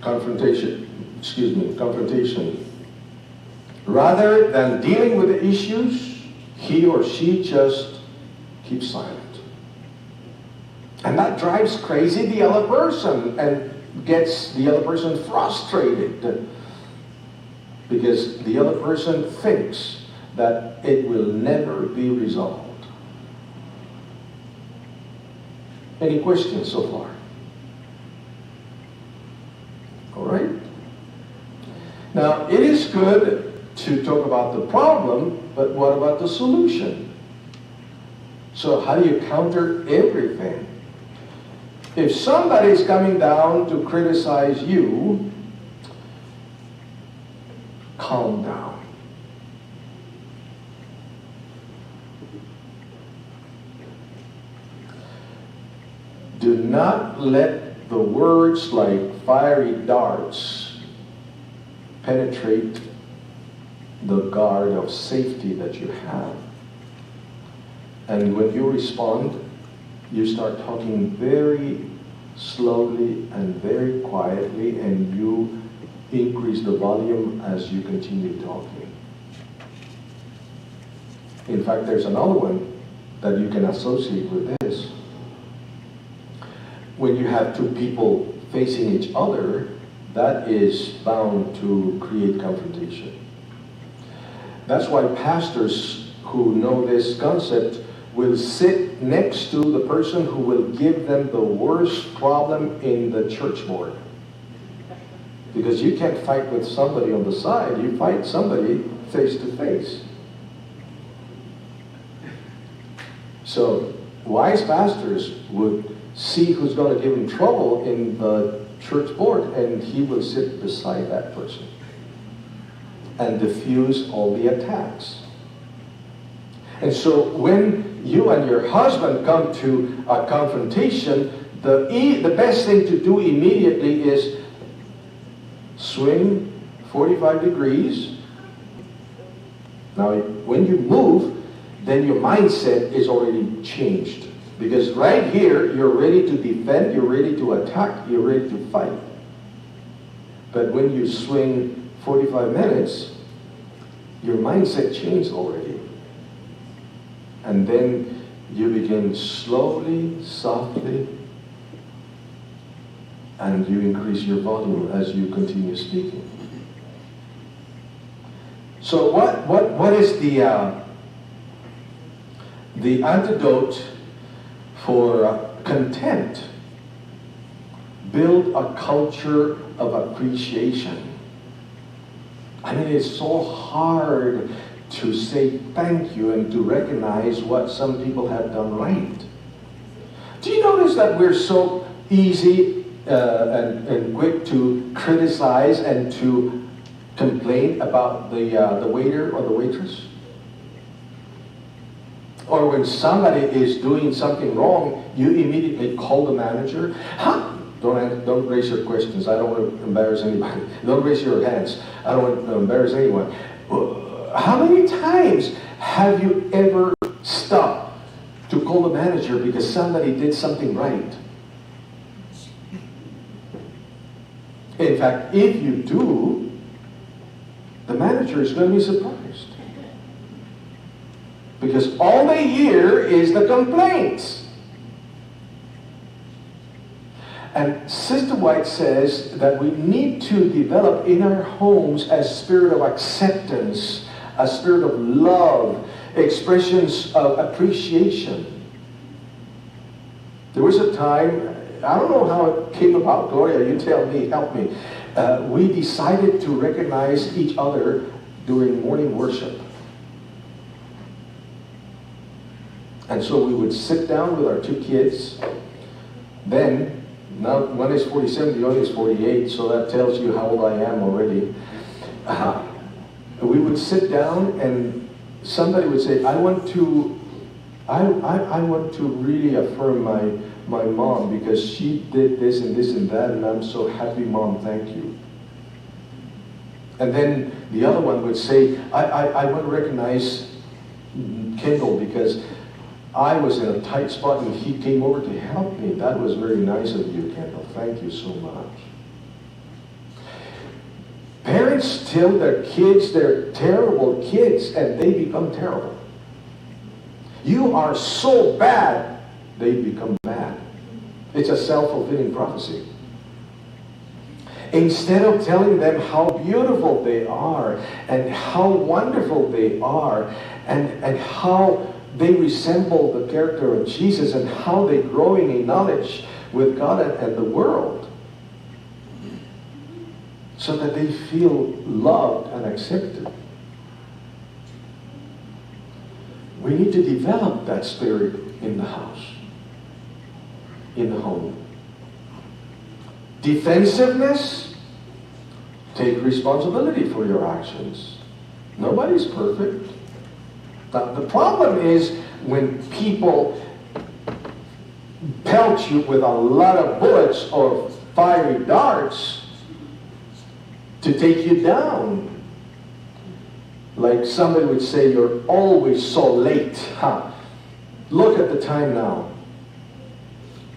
confrontation. Rather than dealing with the issues, he or she just keeps silent. And that drives crazy the other person and gets the other person frustrated because the other person thinks that it will never be resolved. Any questions so far? All right. Now, it is good to talk about the problem, but what about the solution? So how do you counter everything? If somebody's coming down to criticize you, calm down. Do not let the words like fiery darts penetrate the guard of safety that you have. And when you respond, you start talking very slowly and very quietly, and you increase the volume as you continue talking. In fact, there's another one that you can associate with this. When you have two people facing each other, that is bound to create confrontation. That's why pastors who know this concept will sit next to the person who will give them the worst problem in the church board. Because you can't fight with somebody on the side, you fight somebody face to face. So wise pastors would see who's going to give him trouble in the church board, and he will sit beside that person and diffuse all the attacks. And so when you and your husband come to a confrontation, the best thing to do immediately is swing 45 degrees. Now, when you move, then your mindset is already changed. Because right here, you're ready to defend, you're ready to attack, you're ready to fight. But when you swing 45 minutes, your mindset changed already. And then you begin slowly, softly, and you increase your volume as you continue speaking. So what is the antidote for contempt? Build a culture of appreciation. I mean, it's so hard to say thank you and to recognize what some people have done right. Do you notice that we're so easy and quick to criticize and to complain about the waiter or the waitress? Or when somebody is doing something wrong, you immediately call the manager. Huh? Don't raise your questions. I don't want to embarrass anybody. Don't raise your hands. I don't want to embarrass anyone. How many times have you ever stopped to call the manager because somebody did something right? In fact, if you do, the manager is going to be surprised. Because all they hear is the complaints. And Sister White says that we need to develop in our homes a spirit of acceptance, a spirit of love, expressions of appreciation. There was a time, I don't know how it came about, Gloria, you tell me, help me. We decided to recognize each other during morning worship. And so we would sit down with our two kids. Then, now one is 47, the other is 48, so that tells you how old I am already. We would sit down and somebody would say, I want to really affirm my mom because she did this and that, and I'm so happy, Mom, thank you. And then the other one would say, I want to recognize Kendall because I was in a tight spot and he came over to help me. That was very nice of you, Kendall. Thank you so much. Parents tell their kids they're terrible kids and they become terrible. You are so bad, they become bad. It's a self-fulfilling prophecy. Instead of telling them how beautiful they are and how wonderful they are and how they resemble the character of Jesus and how they're growing in knowledge with God and the world, so that they feel loved and accepted. We need to develop that spirit in the house, in the home. Defensiveness, take responsibility for your actions. Nobody's perfect. Now, the problem is when people pelt you with a lot of bullets or fiery darts to take you down. Like somebody would say, you're always so late. Huh? Look at the time now.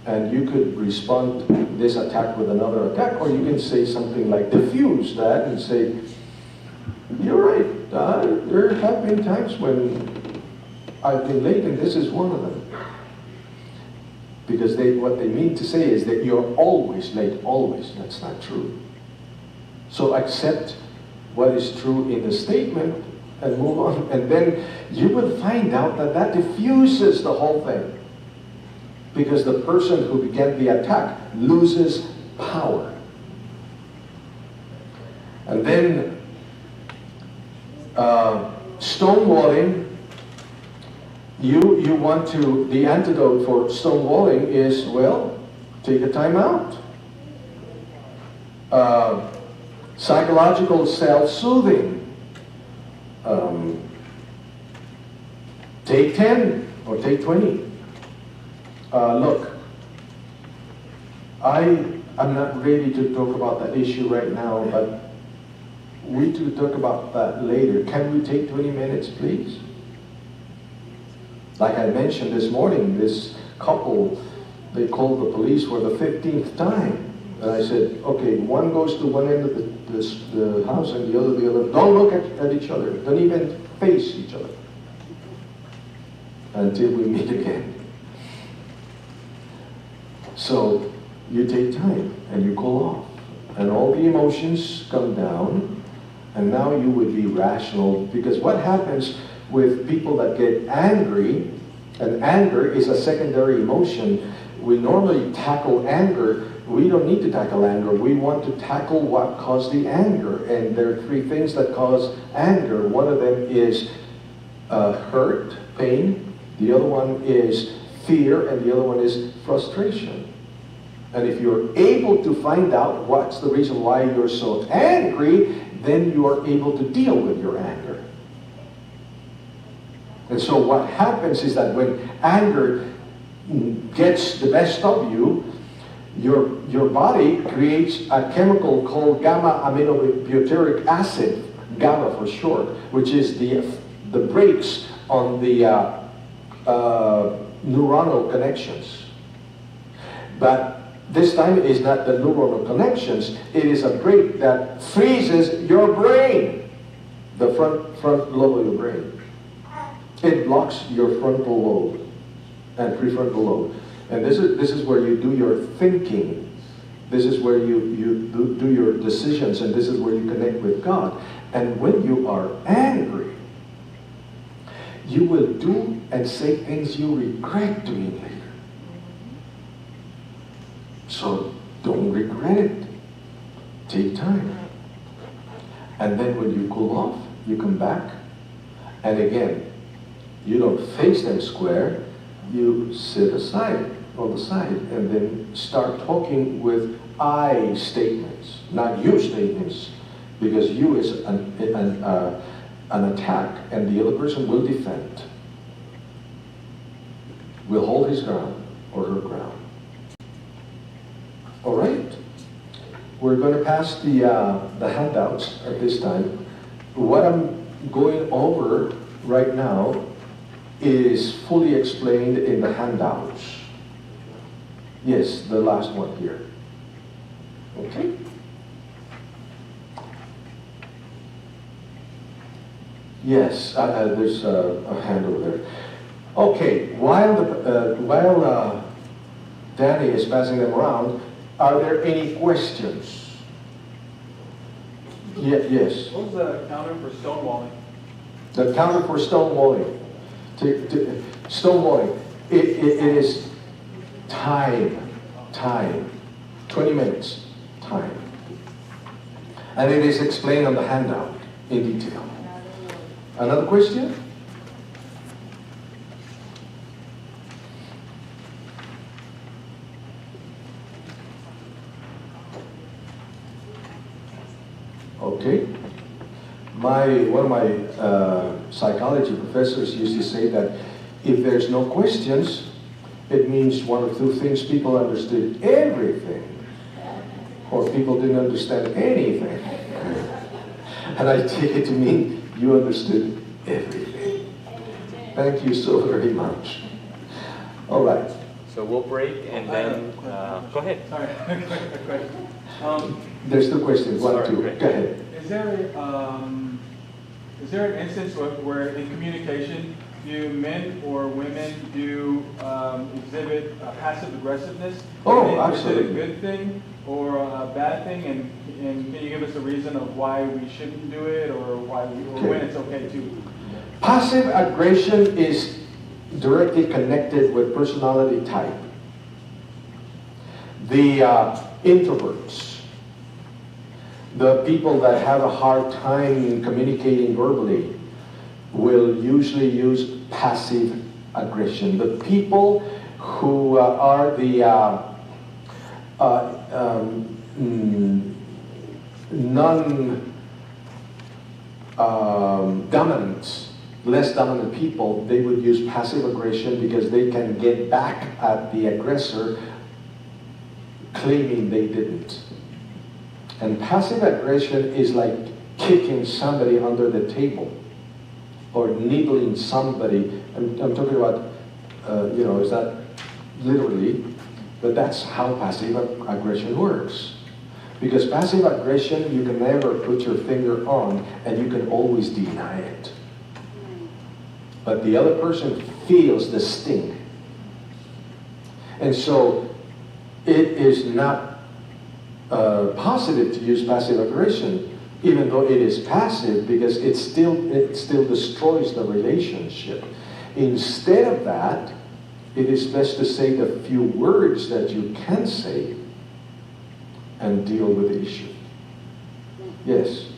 And you could respond to this attack with another attack, or you can say something like, diffuse that and say, you're right. There have been times when I've been late, and this is one of them. Because what they mean to say is that you're always late, always. That's not true. So accept what is true in the statement and move on. And then you will find out that that diffuses the whole thing. Because the person who began the attack loses power. And then stonewalling, you want to, the antidote for stonewalling is, well, take a time out. Psychological self-soothing. Take 10 or take 20. Look, I'm not ready to talk about that issue right now, but we to talk about that later. Can we take 20 minutes, please? Like I mentioned this morning, this couple, they called the police for the 15th time. And I said, okay, one goes to one end of the house and the other the other. Don't look at each other. Don't even face each other until we meet again. So you take time and you cool off. And all the emotions come down. And now you would be rational. Because what happens with people that get angry, and anger is a secondary emotion. We normally tackle anger. We don't need to tackle anger. We want to tackle what caused the anger. And there are three things that cause anger. One of them is hurt, pain. The other one is fear. And the other one is frustration. And if you're able to find out what's the reason why you're so angry, then you are able to deal with your anger. And so what happens is that when anger gets the best of you, your body creates a chemical called gamma-aminobutyric acid, GABA for short, which is the brakes on the neuronal connections. But this time it is not the neuronal connections, it is a brake that freezes your brain, the front lobe of your brain. It blocks your frontal lobe and prefrontal lobe. And this is where you do your thinking. This is where you do your decisions, and this is where you connect with God. And when you are angry, you will do and say things you regret doing later. So don't regret it. Take time. And then when you cool off, you come back. And again, you don't face them square. You sit aside, on the side, and then start talking with I statements, not you statements, because you is an attack, and the other person will defend, will hold his ground or her ground. All right, we're going to pass the handouts at this time. What I'm going over right now is fully explained in the handouts. Yes, the last one here. Okay? Yes, there's a hand over there. Okay, while Danny is passing them around, are there any questions? Yes. What was the counter for stonewalling? The counter for stonewalling. Stonewalling. It is time. 20 minutes. Time. And it is explained on the handout in detail. Another question? Okay. One of my psychology professors used to say that if there's no questions, it means one of two things: people understood everything, or people didn't understand anything. And I take it to mean you understood everything. Thank you so very much. All right. So we'll break and then, go ahead. Sorry. There's two questions. One, Sorry, two. great. Go ahead. Is there an instance where in communication, do men or women exhibit passive aggressiveness? Oh, absolutely. Is it a good thing or a bad thing? And can you give us a reason of why we shouldn't do it, or when it's okay to? Passive aggression is directly connected with personality type. The introverts, the people that have a hard time communicating verbally, will usually use passive aggression. The people who are the non-dominant, less dominant people, they would use passive aggression because they can get back at the aggressor claiming they didn't. And passive aggression is like kicking somebody under the table or needling somebody. I'm talking about, is that literally, but that's how passive aggression works. Because passive aggression, you can never put your finger on, and you can always deny it. But the other person feels the sting. And so it is not positive to use passive aggression, even though it is passive, because it still destroys the relationship. Instead of that, it is best to say the few words that you can say and deal with the issue. Yes?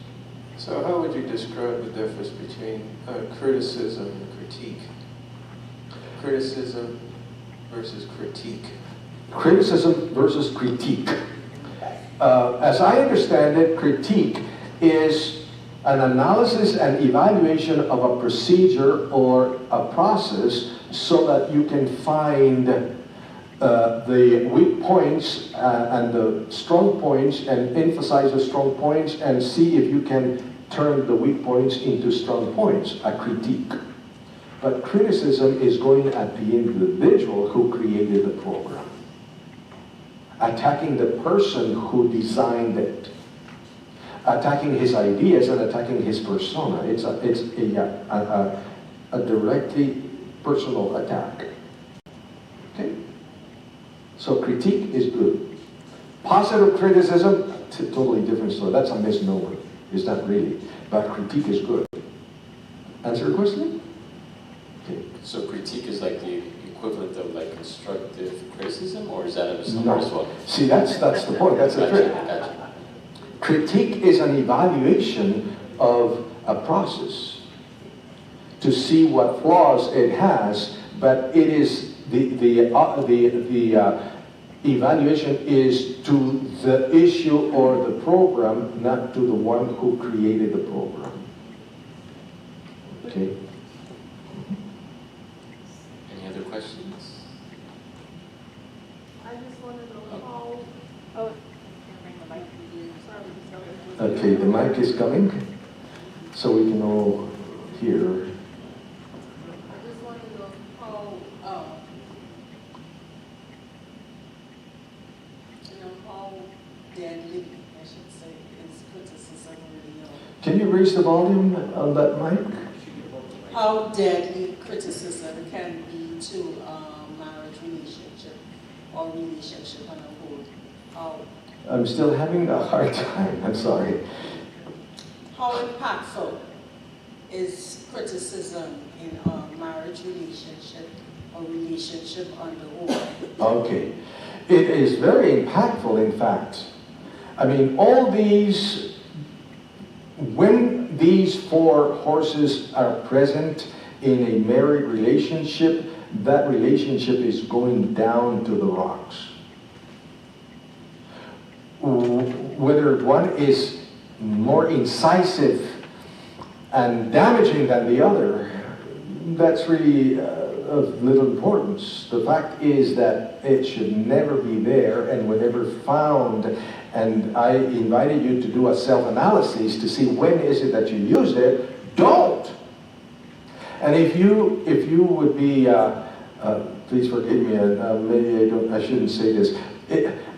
So how would you describe the difference between criticism and critique? Criticism versus critique. Criticism versus critique. As I understand it, critique is an analysis and evaluation of a procedure or a process so that you can find the weak points and the strong points and emphasize the strong points and see if you can turn the weak points into strong points, a critique. But criticism is going at the individual who created the program, attacking the person who designed it, attacking his ideas and attacking his persona. It's a directly personal attack. Okay? So critique is good. Positive criticism, totally different story. That's a misnomer. It's not really. But critique is good. Answer your question? Okay. So critique is like the equivalent of like constructive criticism, or is that a misnomer as well? See, that's the point. That's the trick. Gotcha. Critique is an evaluation of a process to see what flaws it has, but it is the evaluation is to the issue or the program, not to the one who created the program. Okay. Any other questions? I just want to know how, oh, Okay, the mic is coming, so we can all hear. I just want to know how deadly, I should say, is criticism really. Can you raise the volume on that mic? How deadly criticism can be to marriage relationship or relationship on a whole. I'm still having a hard time, I'm sorry. How impactful is criticism in a marriage relationship or relationship on the whole? Okay. It is very impactful, in fact. I mean, all these, when these four horses are present in a married relationship, that relationship is going down to the rocks. Whether one is more incisive and damaging than the other, that's really of little importance. The fact is that it should never be there, and whenever found, and I invited you to do a self-analysis to see when is it that you used it, don't! And if you would be, please forgive me, maybe I shouldn't say this,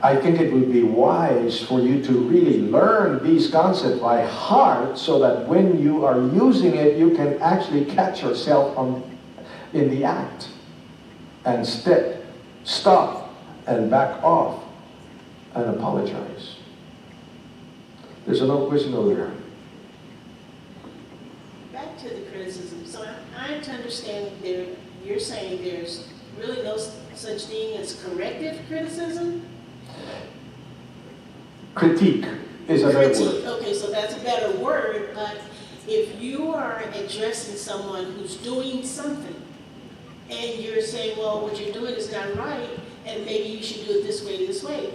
I think it would be wise for you to really learn these concepts by heart so that when you are using it, you can actually catch yourself in the act and stop and back off and apologize. There's another question over there. Back to the criticism. So I'm to understand you're saying there's really no such thing as corrective criticism? Critique is a better Critique, word. okay, so that's a better word, but if you are addressing someone who's doing something, and you're saying, well, what you're doing is not right, and maybe you should do it this way,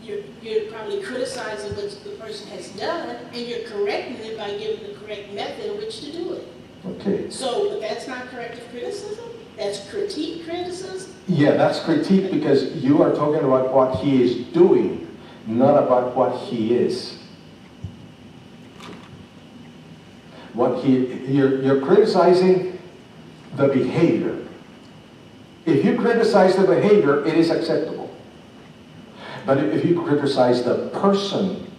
you're probably criticizing what the person has done, and you're correcting it by giving the correct method in which to do it. Okay. So that's not corrective criticism? That's critique criticism? Yeah, that's critique because you are talking about what he is doing, not about what he is. You're criticizing the behavior. If you criticize the behavior, it is acceptable. But if you criticize the person,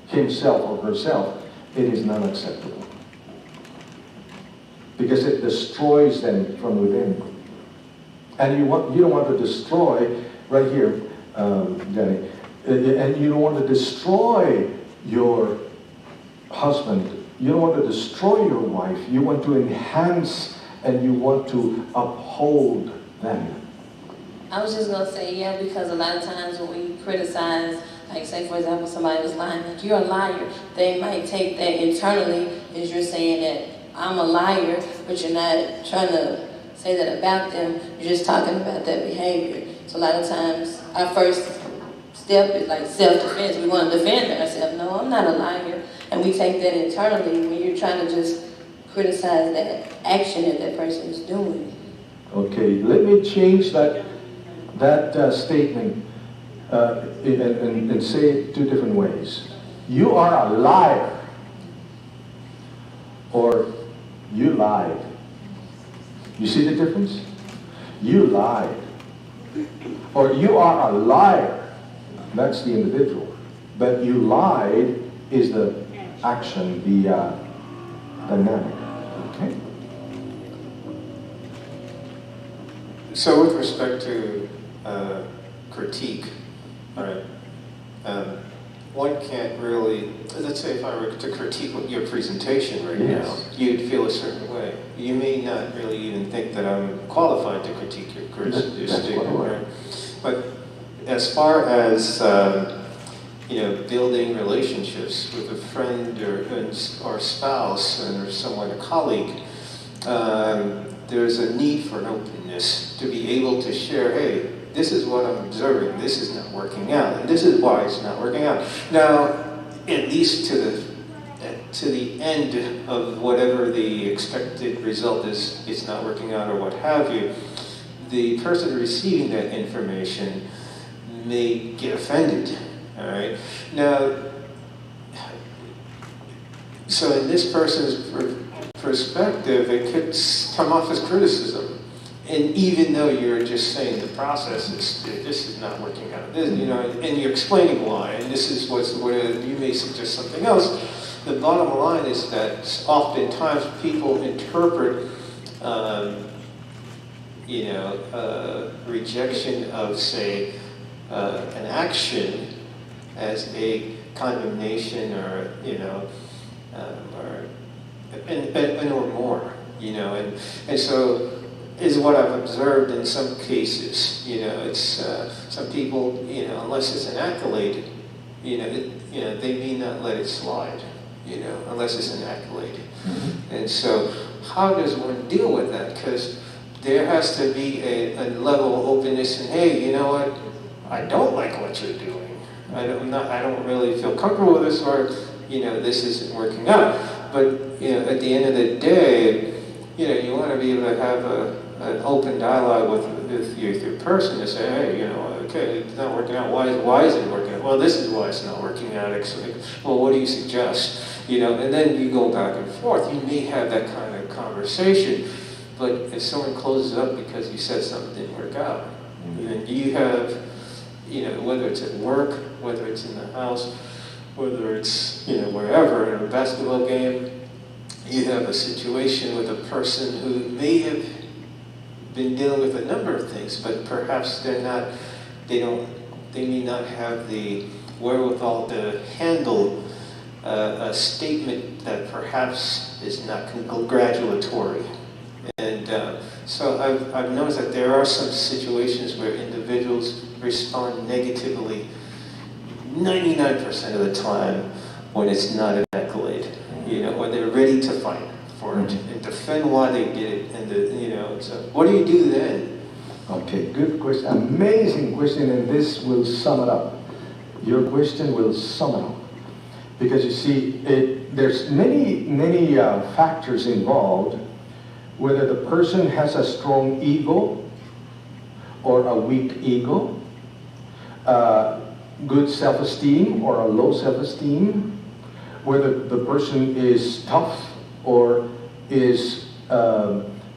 himself or herself, it is not acceptable. Because it destroys them from within. And you don't want to destroy, right here, Danny, and you don't want to destroy your husband. You don't want to destroy your wife. You want to enhance and you want to uphold them. I was just going to say, yeah, because a lot of times when we criticize, like say for example, somebody was lying, like you're a liar, they might take that internally as you're saying that I'm a liar, but you're not trying to say that about them, you're just talking about that behavior. So a lot of times our first step is like self-defense. We want to defend ourselves. No, I'm not a liar. And we take that internally when you're trying to just criticize that action that that person is doing. Okay, let me change that statement and say it two different ways. You are a liar, or you lied. You see the difference? You lied. Or you are a liar. That's the individual. But you lied is the action, the dynamic. Okay? So with respect to critique, all right, one can't really, let's say if I were to critique your presentation right now, you'd feel a certain way. You may not really even think that I'm qualified to critique your statement, right? But as far as building relationships with a friend or spouse or someone, a colleague, there's a need for an openness to be able to share, hey, this is what I'm observing, this is not working out, and this is why it's not working out. Now, at least to the end of whatever the expected result is, it's not working out or what have you, the person receiving that information may get offended, all right? Now, so in this person's perspective, it could come off as criticism. And even though you're just saying the process this is not working out, and you're explaining why, and this is what you may suggest something else, the bottom line is that oftentimes people interpret, rejection of, say, an action as a condemnation or more, and so is what I've observed in some cases. It's some people, unless it's an accolade, they may not let it slide, unless it's an accolade. Mm-hmm. And so, how does one deal with that? Because there has to be a level of openness, and hey, you know what? I don't like what you're doing. I don't really feel comfortable with this, or this isn't working out. But at the end of the day, you want to be able to have an open dialogue with your person to say, hey, okay, it's not working out. Why is it working out? Well, this is why it's not working out. Well, what do you suggest? And then you go back and forth. You may have that kind of conversation, but if someone closes up because you said something didn't work out, and you have, whether it's at work, whether it's in the house, whether it's, wherever, in a basketball game, you have a situation with a person who may have been dealing with a number of things, but perhaps they may not have the wherewithal to handle a statement that perhaps is not congratulatory. And so I've noticed that there are some situations where individuals respond negatively 99% of the time when it's not an accolade, when they're ready to fight for it and defend why they did it, and so what do you do then? Okay, good question, amazing question, and this will sum it up. Your question will sum it up, because you see, there's many factors involved, whether the person has a strong ego or a weak ego, good self-esteem or a low self-esteem, whether the person is tough or is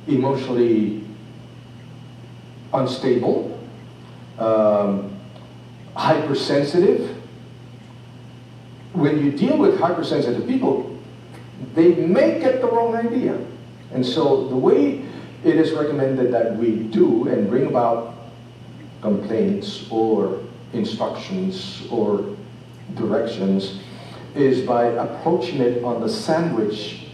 emotionally unstable, hypersensitive. When you deal with hypersensitive people, they may get the wrong idea. And so the way it is recommended that we do and bring about complaints or instructions or directions is by approaching it on the sandwich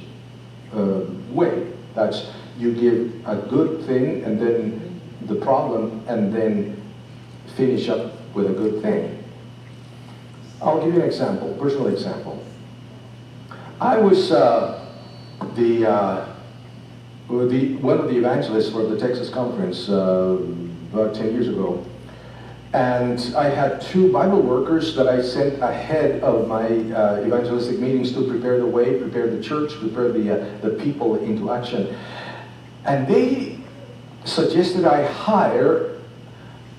way. That's, you give a good thing and then the problem and then finish up with a good thing. I'll give you an example, personal example. I was one of the evangelists for the Texas conference about 10 years ago. And I had 2 Bible workers that I sent ahead of my evangelistic meetings to prepare the way, prepare the church, prepare the people into action. And they suggested I hire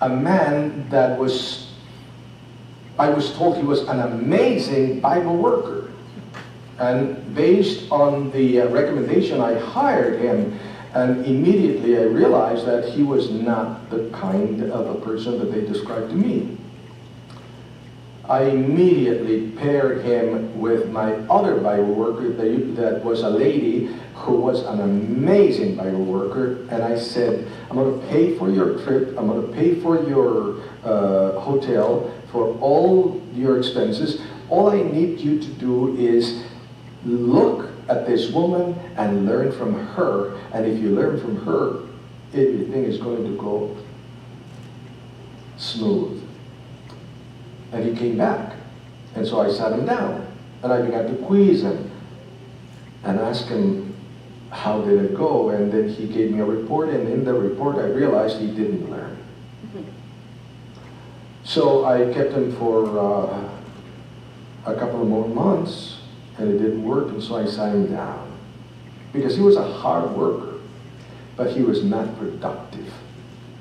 a man that was, I was told he was an amazing Bible worker. And based on the recommendation, I hired him. And immediately I realized that he was not the kind of a person that they described to me. I immediately paired him with my other Bible worker that was a lady who was an amazing Bible worker. And I said, I'm going to pay for your trip, I'm going to pay for your hotel, for all your expenses. All I need you to do is look at this woman and learn from her. And if you learn from her, everything is going to go smooth. And he came back. And so I sat him down and I began to quiz him and ask him, how did it go? And then he gave me a report, and in the report I realized he didn't learn. So I kept him for a couple of more months, and it didn't work, and so I sat him down. Because he was a hard worker, but he was not productive.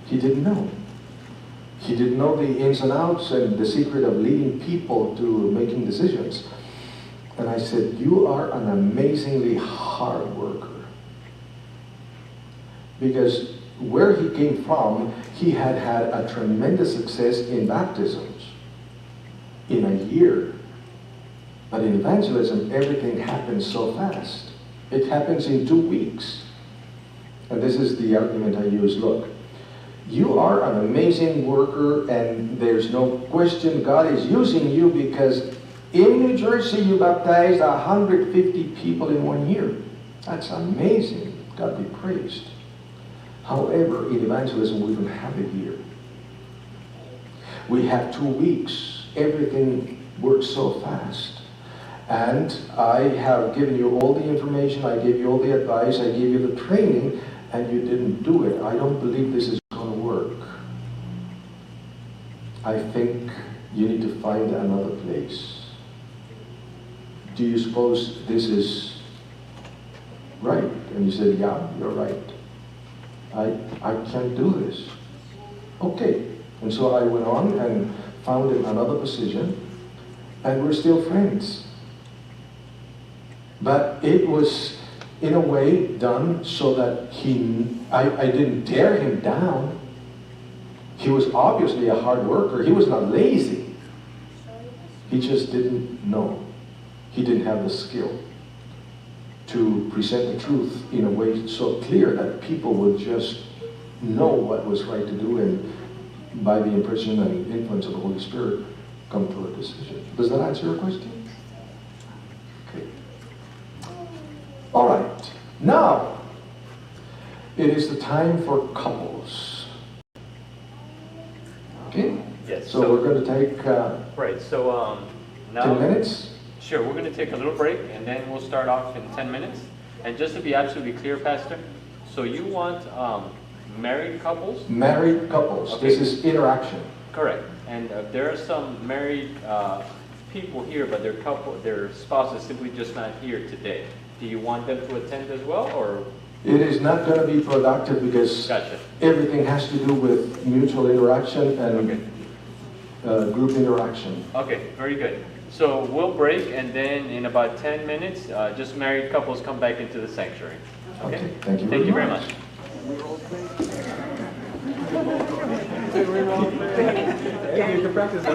He didn't know. He didn't know the ins and outs and the secret of leading people to making decisions. And I said, you are an amazingly hard worker. Because where he came from, he had had a tremendous success in baptisms in a year. But in evangelism, everything happens so fast. It happens in 2 weeks. And this is the argument I use. Look, you are an amazing worker, and there's no question God is using you, because in New Jersey you baptized 150 people in 1 year. That's amazing. God be praised. However, in evangelism, we don't have a year. We have 2 weeks. Everything works so fast. And I have given you all the information, I gave you all the advice, I gave you the training, and you didn't do it. I don't believe this is going to work. I think you need to find another place. Do you suppose this is right? And you said, yeah, you're right. I can't do this. Okay. And so I went on and found him another position, and we're still friends. But it was, in a way, done so that I didn't tear him down. He was obviously a hard worker. He was not lazy. He just didn't know. He didn't have the skill to present the truth in a way so clear that people would just know what was right to do, and by the impression and influence of the Holy Spirit, come to a decision. Does that answer your question? Okay. All right. Now, it is the time for couples. Okay? Yes. So we're going to take right. So now 10 minutes. Sure. We're going to take a little break, and then we'll start off in 10 minutes. And just to be absolutely clear, Pastor, so you want married couples? Married couples. Okay. This is interaction. Correct. And there are some married people here, but their spouse is simply just not here today. Do you want them to attend as well, or? It is not going to be productive because Gotcha. everything has to do with mutual interaction, and Okay. group interaction. Okay, very good. So we'll break, and then in about 10 minutes, just married couples come back into the sanctuary. Okay? Thank you Thank you very much. much. You can practice that.